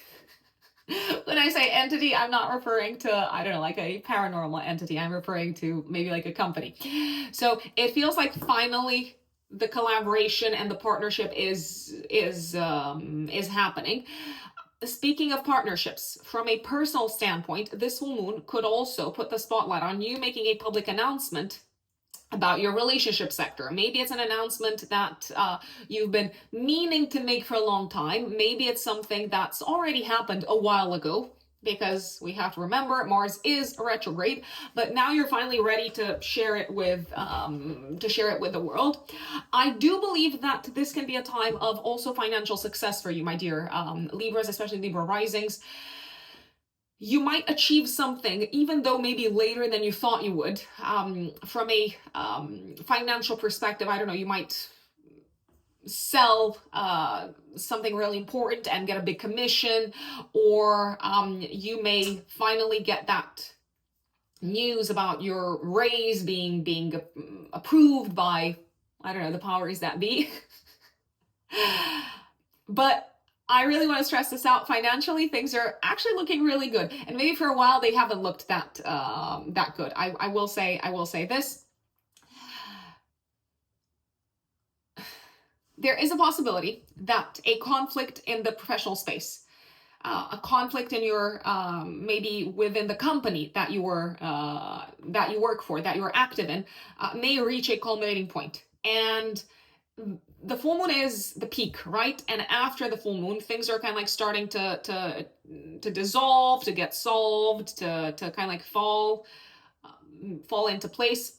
When I say entity, I'm not referring to, I don't know, like a paranormal entity. I'm referring to maybe like a company. So it feels like finally the collaboration and the partnership is happening. Speaking of partnerships, from a personal standpoint, this full moon could also put the spotlight on you making a public announcement about your relationship sector. Maybe it's an announcement that you've been meaning to make for a long time. Maybe it's something that's already happened a while ago, because we have to remember Mars is retrograde, but now you're finally ready to share it with the world. I do believe that this can be a time of also financial success for you, my dear Libras, especially Libra risings. You might achieve something, even though maybe later than you thought you would. From a financial perspective, I don't know, you might sell something really important and get a big commission, or you may finally get that news about your raise being approved by, I don't know, the powers that be. But I really want to stress this out. Financially, things are actually looking really good, and maybe for a while they haven't looked that good. I will say this. There is a possibility that a conflict in the professional space, a conflict in your maybe within the company that you work for, that you're active in, may reach a culminating point. And the full moon is the peak, right? And after the full moon, things are kind of like starting to dissolve, to get solved, to kind of like fall into place.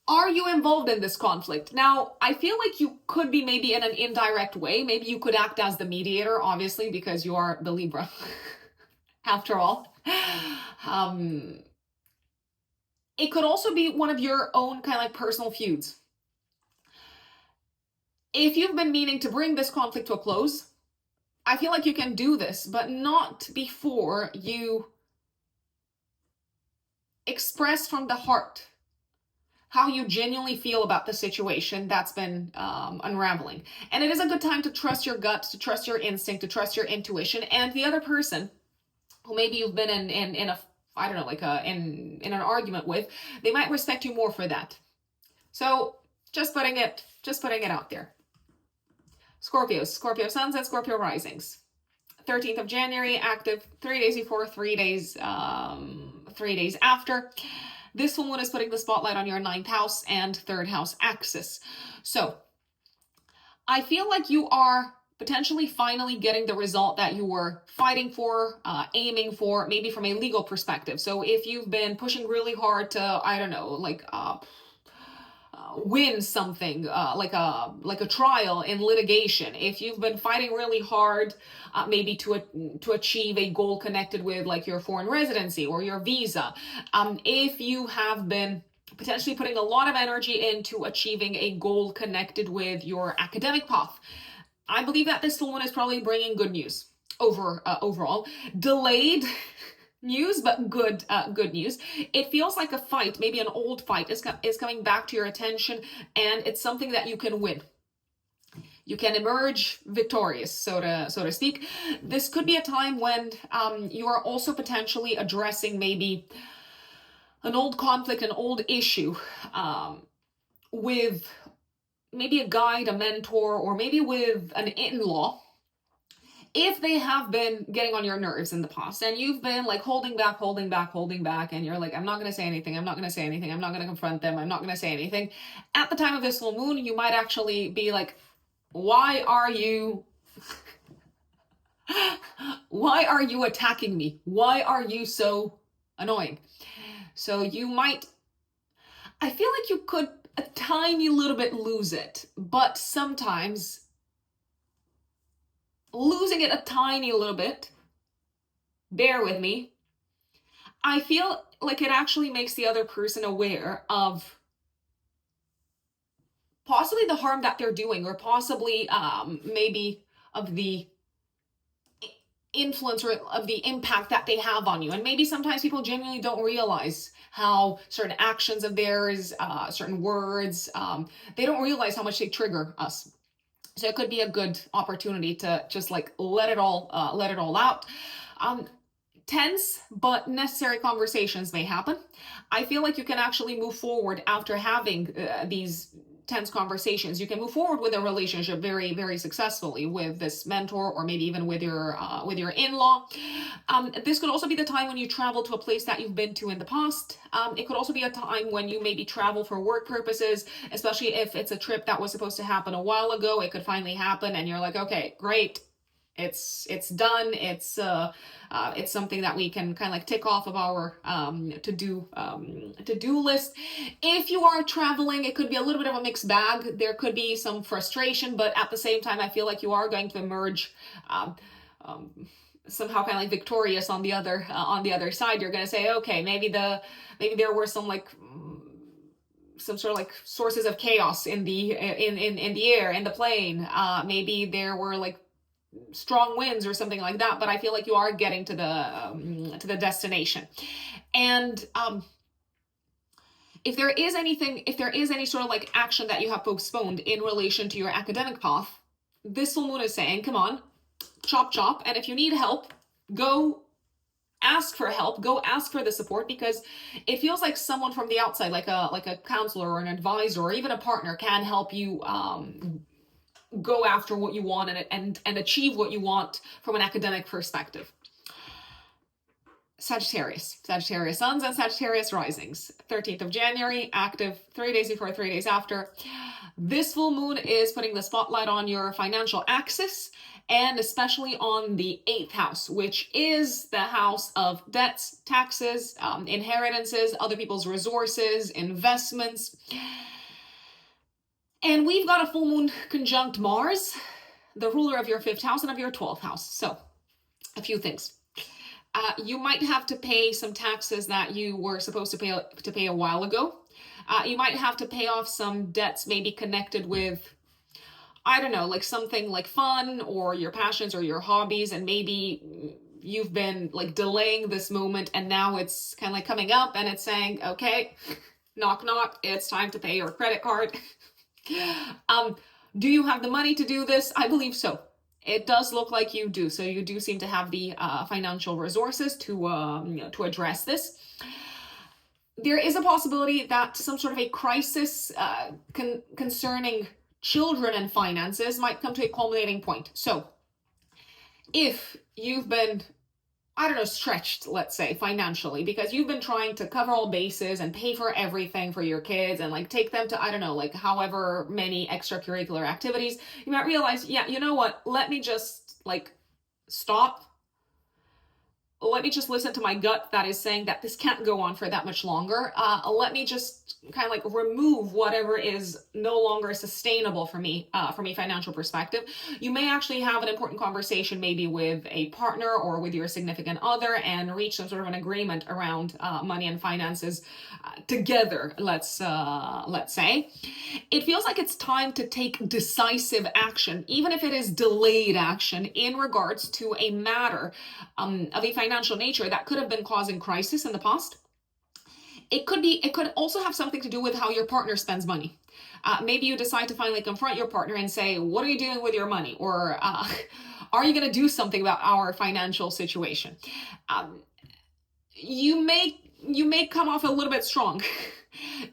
Are you involved in this conflict? Now, I feel like you could be maybe in an indirect way. Maybe you could act as the mediator, obviously, because you are the Libra, after all. It could also be one of your own kind of like personal feuds. If you've been meaning to bring this conflict to a close, I feel like you can do this, but not before you express from the heart how you genuinely feel about the situation that's been unraveling. And it is a good time to trust your gut, to trust your instinct, to trust your intuition, and the other person who maybe you've been in a, I don't know, like in an argument with, they might respect you more for that. So just putting it out there. Scorpios, Scorpio suns and Scorpio risings. 13th of January, active 3 days before, 3 days after. This full moon is putting the spotlight on your 9th house and 3rd house axis. So I feel like you are potentially finally getting the result that you were fighting for, aiming for, maybe from a legal perspective. So if you've been pushing really hard to, I don't know, like win something, like a trial in litigation. If you've been fighting really hard, maybe to achieve a goal connected with like your foreign residency or your visa, if you have been potentially putting a lot of energy into achieving a goal connected with your academic path, I believe that this full moon is probably bringing good news overall. Delayed news, but good news. It feels like a fight, maybe an old fight is coming back to your attention, and it's something that you can win. You can emerge victorious, so to speak. This could be a time when you are also potentially addressing maybe an old conflict, an old issue, with maybe a guide, a mentor, or maybe with an in-law. If they have been getting on your nerves in the past and you've been like holding back, and you're like, I'm not going to say anything, I'm not going to confront them, I'm not going to say anything. At the time of this full moon, you might actually be like, why are you attacking me? Why are you so annoying? So you might, I feel like you could a tiny little bit lose it, but sometimes losing it a tiny little bit, bear with me, I feel like it actually makes the other person aware of possibly the harm that they're doing, or possibly maybe of the influence or of the impact that they have on you. And maybe sometimes people genuinely don't realize how certain actions of theirs, certain words, they don't realize how much they trigger us. So it could be a good opportunity to just like let it all out. Tense but necessary conversations may happen. I feel like you can actually move forward after having these tense conversations. You can move forward with a relationship very, very successfully with this mentor, or maybe even with your in-law. This could also be the time when you travel to a place that you've been to in the past. It could also be a time when you maybe travel for work purposes, especially if it's a trip that was supposed to happen a while ago. It could finally happen and you're like, okay, great. It's done. It's something that we can kind of like tick off of our to-do list. If you are traveling, it could be a little bit of a mixed bag. There could be some frustration, but at the same time, I feel like you are going to emerge somehow kind of like victorious on the other side. You're going to say, okay, maybe there were some like some sort of like sources of chaos in the air, in the plane. Maybe there were like strong winds or something like that, but I feel like you are getting to the destination. And if there is any sort of like action that you have postponed in relation to your academic path, this full moon is saying, come on, chop. And if you need help, go ask for help, go ask for the support, because it feels like someone from the outside, like a counselor or an advisor or even a partner, can help you go after what you want and achieve what you want from an academic perspective. Sagittarius suns and Sagittarius risings, 13th of January, active 3 days before, 3 days after. This full moon is putting the spotlight on your financial axis, and especially on the 8th house, which is the house of debts, taxes, inheritances, other people's resources, investments. And we've got a full moon conjunct Mars, the ruler of your 5th house and of your 12th house. So, a few things. You might have to pay some taxes that you were supposed to pay a while ago. You might have to pay off some debts maybe connected with, I don't know, like something like fun or your passions or your hobbies, and maybe you've been like delaying this moment and now it's kind of like coming up and it's saying, okay, knock, it's time to pay your credit card. Do you have the money to do this? I believe so. It does look like you do. So you do seem to have the financial resources to address this. There is a possibility that some sort of a crisis concerning children and finances might come to a culminating point. So if you've been, I don't know, stretched, let's say, financially, because you've been trying to cover all bases and pay for everything for your kids and like take them to, I don't know, like however many extracurricular activities, you might realize, yeah, you know what, let me just like stop, let me just listen to my gut that is saying that this can't go on for that much longer. Let me just kind of like remove whatever is no longer sustainable for me from a financial perspective. You may actually have an important conversation maybe with a partner or with your significant other and reach some sort of an agreement around money and finances together, let's say. It feels like it's time to take decisive action, even if it is delayed action, in regards to a matter of a financial nature that could have been causing crisis in the past. It could also have something to do with how your partner spends money. Maybe you decide to finally confront your partner and say, what are you doing with your money? Or are you going to do something about our financial situation? You may come off a little bit strong.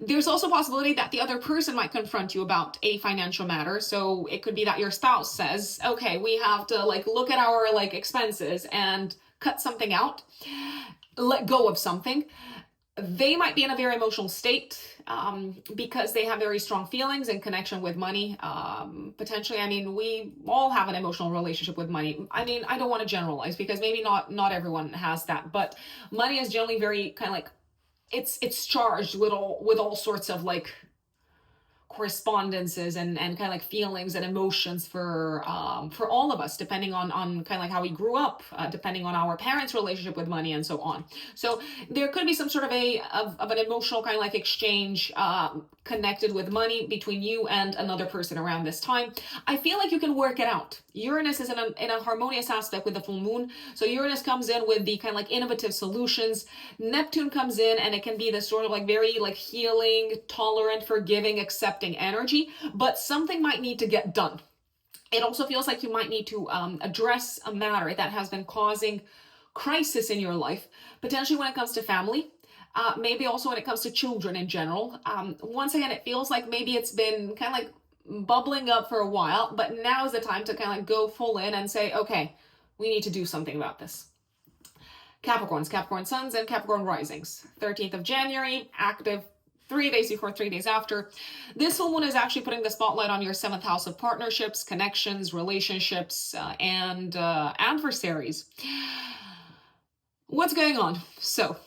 There's also a possibility that the other person might confront you about a financial matter. So it could be that your spouse says, okay, we have to like look at our like expenses and cut something out, let go of something. They might be in a very emotional state because they have very strong feelings in connection with money. Potentially, I mean, we all have an emotional relationship with money. I mean, I don't want to generalize because maybe not everyone has that, but money is generally very kind of like, it's charged with all sorts of like correspondences and kind of like feelings and emotions for all of us, depending on kind of like how we grew up, depending on our parents' relationship with money and so on. So there could be some sort of an emotional kind of like exchange connected with money between you and another person around this time. I feel like you can work it out. Uranus is in a harmonious aspect with the full moon. So Uranus comes in with the kind of like innovative solutions. Neptune comes in and it can be this sort of like very like healing, tolerant, forgiving, accepting energy, but something might need to get done. It also feels like you might need to address a matter that has been causing crisis in your life, potentially when it comes to family, maybe also when it comes to children in general. Once again, it feels like maybe it's been kind of like bubbling up for a while, but now is the time to kind of like go full in and say, okay, we need to do something about this. Capricorns, Capricorn suns and Capricorn risings. 13th of January, active 3 days before, 3 days after. This full moon is actually putting the spotlight on your 7th house of partnerships, connections, relationships, and adversaries. What's going on? So,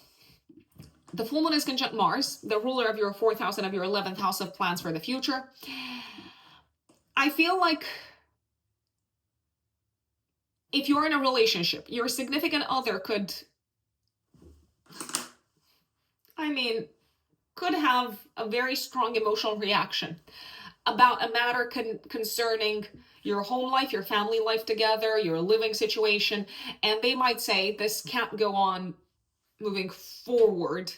the full moon is conjunct Mars, the ruler of your 4th house and of your 11th house of plans for the future. I feel like if you're in a relationship, your significant other could have a very strong emotional reaction about a matter concerning your home life, your family life together, your living situation, and they might say, this can't go on moving forward.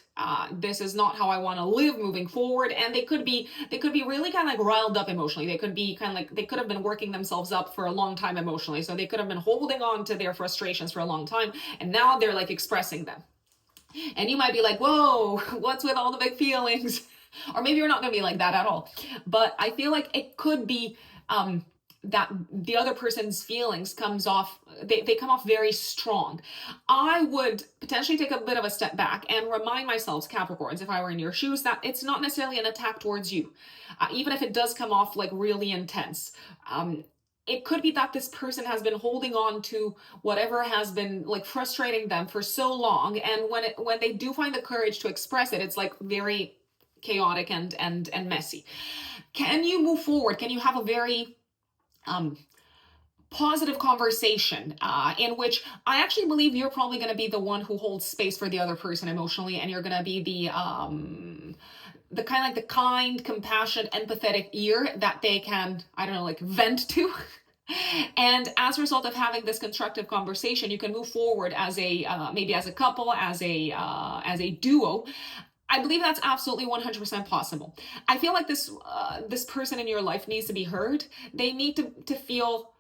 This is not how I want to live moving forward. And they could be really kind of like riled up emotionally. They could be kind of like, they could have been working themselves up for a long time emotionally. So they could have been holding on to their frustrations for a long time. And now they're like expressing them. And you might be like, whoa, what's with all the big feelings? Or maybe you're not going to be like that at all. But I feel like it could be that the other person's feelings they come off very strong. I would potentially take a bit of a step back and remind myself, Capricorns, if I were in your shoes, that it's not necessarily an attack towards you. Even if it does come off like really intense. It could be that this person has been holding on to whatever has been like frustrating them for so long. And when they do find the courage to express it, it's like very chaotic and messy. Can you move forward? Can you have a very positive conversation in which I actually believe you're probably going to be the one who holds space for the other person emotionally, and you're going to be the kind, compassionate, empathetic ear that they can, I don't know, like vent to. And as a result of having this constructive conversation, you can move forward as maybe as a couple, as a duo. I believe that's absolutely 100% possible. I feel like this person in your life needs to be heard. They need to feel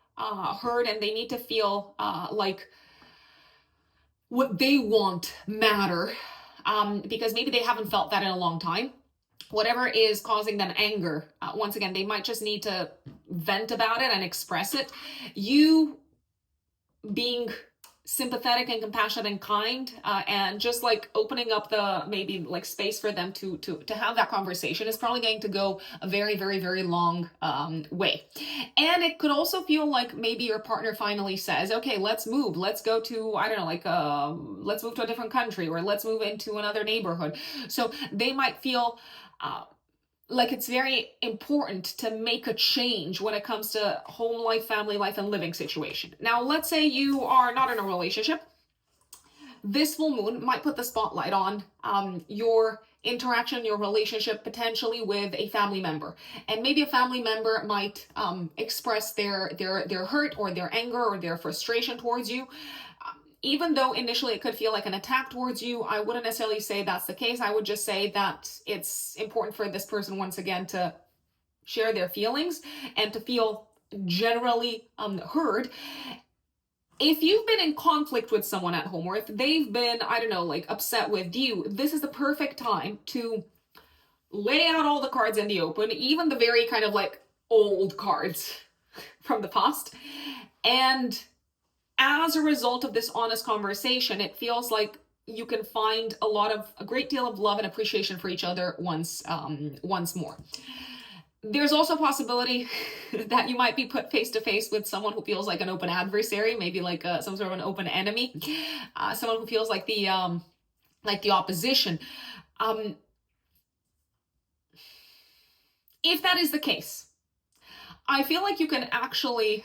heard, and they need to feel like what they want matter, because maybe they haven't felt that in a long time. Whatever is causing them anger, once again, they might just need to vent about it and express it. You being sympathetic and compassionate and kind, and just like opening up the maybe like space for them to have that conversation is probably going to go a very, very, very long way. And it could also feel like maybe your partner finally says, okay, let's move, let's go to, I don't know, like let's move to a different country, or let's move into another neighborhood. So they might feel like it's very important to make a change when it comes to home life, family life, and living situation. Now, let's say you are not in a relationship. This full moon might put the spotlight on your interaction, your relationship potentially with a family member. And maybe a family member might express their hurt or their anger or their frustration towards you. Even though initially it could feel like an attack towards you, I wouldn't necessarily say that's the case. I would just say that it's important for this person, once again, to share their feelings and to feel generally heard. If you've been in conflict with someone at home, or if they've been, I don't know, like upset with you, this is the perfect time to lay out all the cards in the open, even the very kind of like old cards from the past. And as a result of this honest conversation, it feels like you can find a great deal of love and appreciation for each other once more. There's also a possibility that you might be put face to face with someone who feels like an open adversary, maybe like some sort of an open enemy, someone who feels like the opposition. If that is the case, I feel like you can actually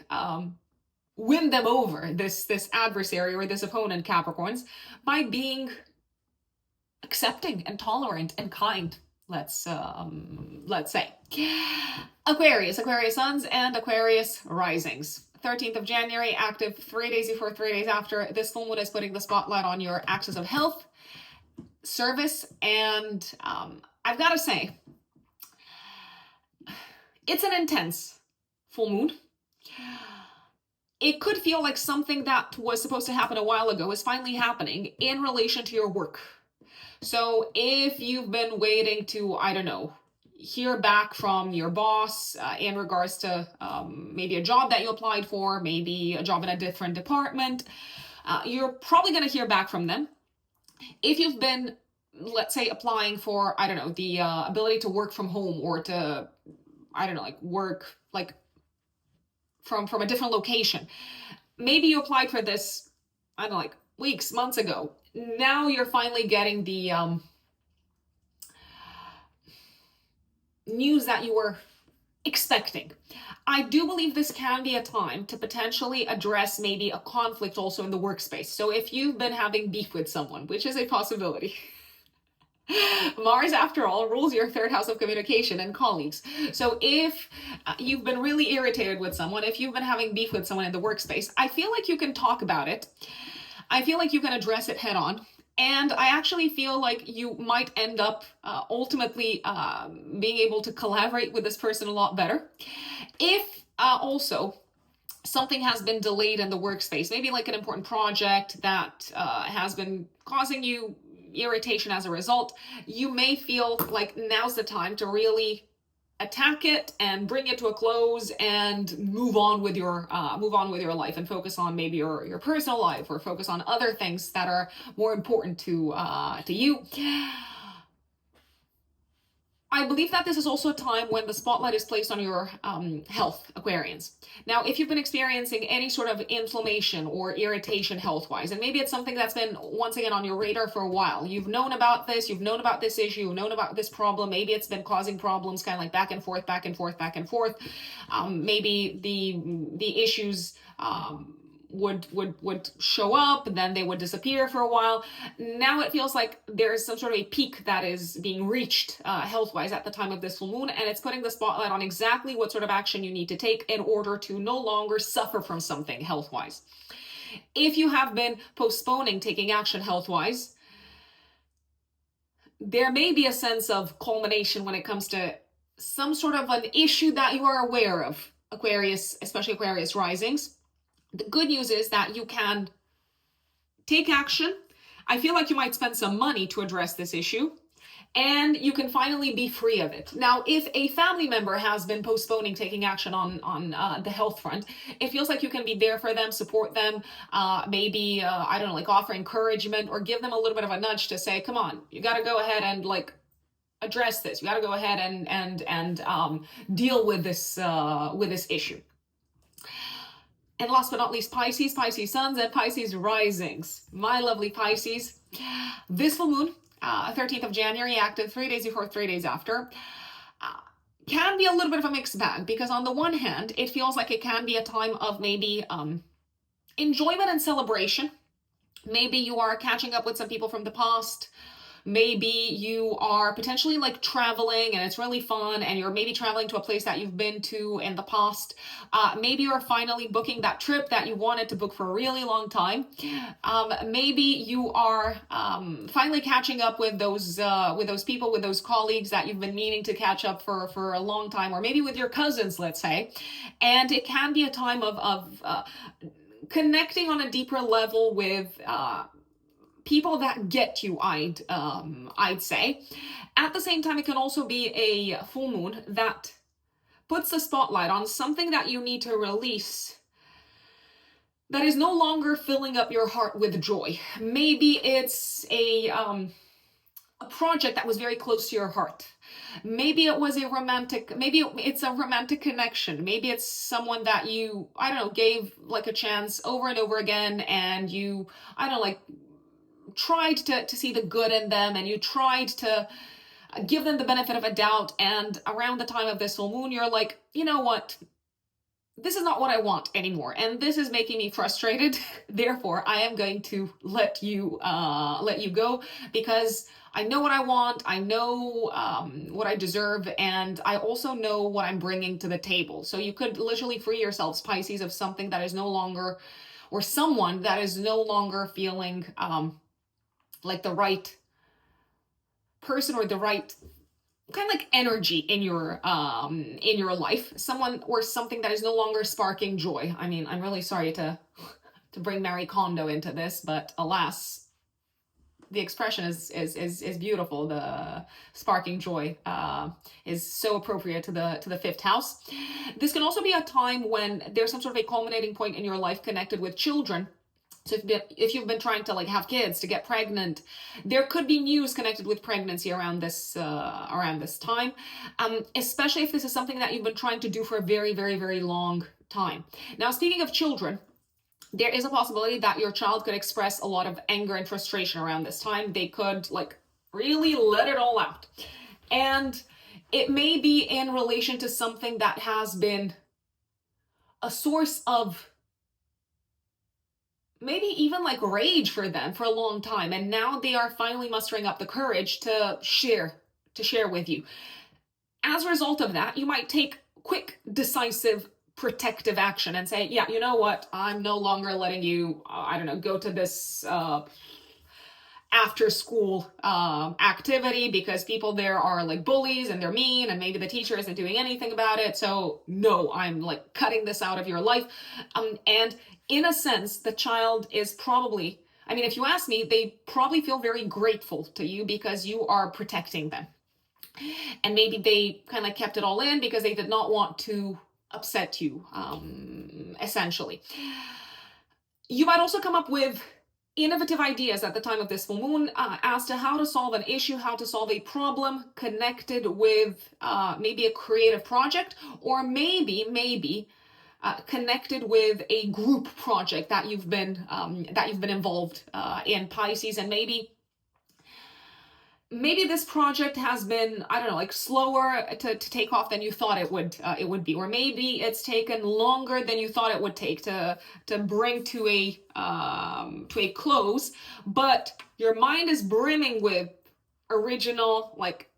win them over, this adversary or this opponent, Capricorns, by being accepting and tolerant and kind, let's say. Aquarius suns and Aquarius risings. 13th of January, active 3 days before, 3 days after. This full moon is putting the spotlight on your axis of health, service, and I've got to say, it's an intense full moon. It could feel like something that was supposed to happen a while ago is finally happening in relation to your work. So if you've been waiting to, I don't know, hear back from your boss in regards to maybe a job that you applied for, maybe a job in a different department, you're probably going to hear back from them. If you've been, let's say, applying for, I don't know, the ability to work from home, or to, I don't know, like work like from a different location. Maybe you applied for this, I don't know, like weeks, months ago. Now you're finally getting the news that you were expecting. I do believe this can be a time to potentially address maybe a conflict also in the workspace. So if you've been having beef with someone, which is a possibility, Mars, after all, rules your third house of communication and colleagues. So if you've been really irritated with someone, if you've been having beef with someone in the workspace, I feel like you can talk about it. I feel like you can address it head on. And I actually feel like you might end up ultimately being able to collaborate with this person a lot better. If also something has been delayed in the workspace, maybe like an important project that has been causing you irritation as a result, you may feel like now's the time to really attack it and bring it to a close and move on with your life and focus on maybe your personal life, or focus on other things that are more important to you. I believe that this is also a time when the spotlight is placed on your health, Aquarians. Now, if you've been experiencing any sort of inflammation or irritation health-wise, and maybe it's something that's been, once again, on your radar for a while, you've known about this, you've known about this issue, you've known about this problem, maybe it's been causing problems kind of like back and forth, maybe the issues would show up, and then they would disappear for a while. Now it feels like there's some sort of a peak that is being reached health-wise at the time of this full moon, and it's putting the spotlight on exactly what sort of action you need to take in order to no longer suffer from something health-wise. If you have been postponing taking action health-wise, there may be a sense of culmination when it comes to some sort of an issue that you are aware of, Aquarius, especially Aquarius risings. The good news is that you can take action. I feel like you might spend some money to address this issue. and you can finally be free of it. Now, if a family member has been postponing taking action on the health front, it feels like you can be there for them, support them, maybe, I don't know, like offer encouragement or give them a little bit of a nudge to say, come on, you got to go ahead and like address this. You got to go ahead and deal with this issue. And last but not least, Pisces, Pisces suns, and Pisces risings. My lovely Pisces, this full moon, 13th of January, active 3 days before, 3 days after, can be a little bit of a mixed bag, because on the one hand, it feels like it can be a time of maybe enjoyment and celebration. Maybe you are catching up with some people from the past. Maybe you are potentially like traveling and it's really fun, and you're maybe traveling to a place that you've been to in the past. Maybe you're finally booking that trip that you wanted to book for a really long time. Maybe you are finally catching up with those people, with those colleagues that you've been meaning to catch up for a long time, or maybe with your cousins, let's say. And it can be a time of connecting on a deeper level with people that get you, I'd say. At the same time, it can also be a full moon that puts the spotlight on something that you need to release that is no longer filling up your heart with joy. Maybe it's a project that was very close to your heart. Maybe it was maybe it's a romantic connection. Maybe it's someone that you, I don't know, gave like a chance over and over again, and you, I don't know, like tried to see the good in them, and you tried to give them the benefit of a doubt, and around the time of this full moon you're like, you know what, this is not what I want anymore, and this is making me frustrated. Therefore I am going to let you go, because I know what I want, I know what I deserve, and I also know what I'm bringing to the table. So you could literally free yourselves, Pisces, of something that is no longer, or someone that is no longer feeling like the right person or the right kind of like energy in your life, someone or something that is no longer sparking joy. I mean, I'm really sorry to bring Marie Kondo into this, but alas, the expression is beautiful. The sparking joy is so appropriate to the fifth house. This can also be a time when there's some sort of a culminating point in your life connected with children. So if you've been trying to like have kids, to get pregnant, there could be news connected with pregnancy around this time, especially if this is something that you've been trying to do for a very, very, very long time. Now, speaking of children, there is a possibility that your child could express a lot of anger and frustration around this time. They could like really let it all out. And it may be in relation to something that has been a source of maybe even like rage for them for a long time, and now they are finally mustering up the courage to share with you. As a result of that, you might take quick, decisive, protective action and say, yeah, you know what, I'm no longer letting you I don't know, go to this after school activity, because people there are like bullies and they're mean, and maybe the teacher isn't doing anything about it. So no, I'm like cutting this out of your life. And in a sense, the child is probably, I mean, if you ask me, they probably feel very grateful to you because you are protecting them. And maybe they kind of kept it all in because they did not want to upset you, essentially. You might also come up with innovative ideas at the time of this full moon as to how to solve an issue, how to solve a problem connected with maybe a creative project, or maybe connected with a group project that you've been involved in, Pisces. And maybe this project has been, I don't know, like slower to take off than you thought it would be, or maybe it's taken longer than you thought it would take to bring to a close, but your mind is brimming with original, like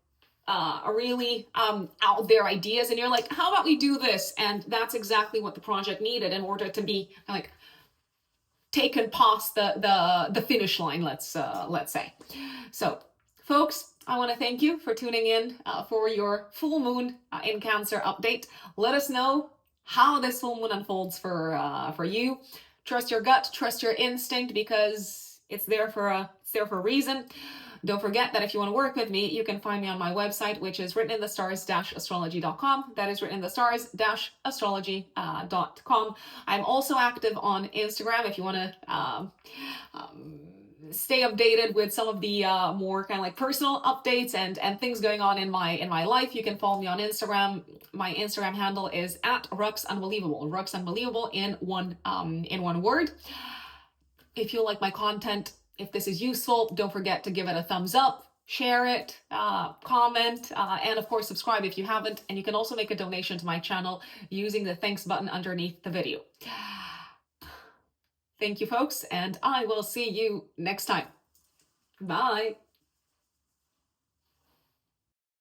really out there ideas, and you're like, how about we do this? And that's exactly what the project needed in order to be like taken past the finish line, let's say. So folks, I want to thank you for tuning in for your full moon in Cancer update. Let us know how this full moon unfolds for you. Trust your gut, trust your instinct, because it's there for a reason. Don't forget that if you want to work with me, you can find me on my website, which is written in the stars-astrology.com. That is written in the stars-astrology.com. I'm also active on Instagram if you want to stay updated with some of the more kind of like personal updates and things going on in my life. You can follow me on Instagram. My Instagram handle is @RuxUnbelievable. Rux Unbelievable in one word. If you like my content, if this is useful, don't forget to give it a thumbs up, share it, comment, and of course subscribe if you haven't. And you can also make a donation to my channel using the thanks button underneath the video. Thank you, folks, and I will see you next time. Bye.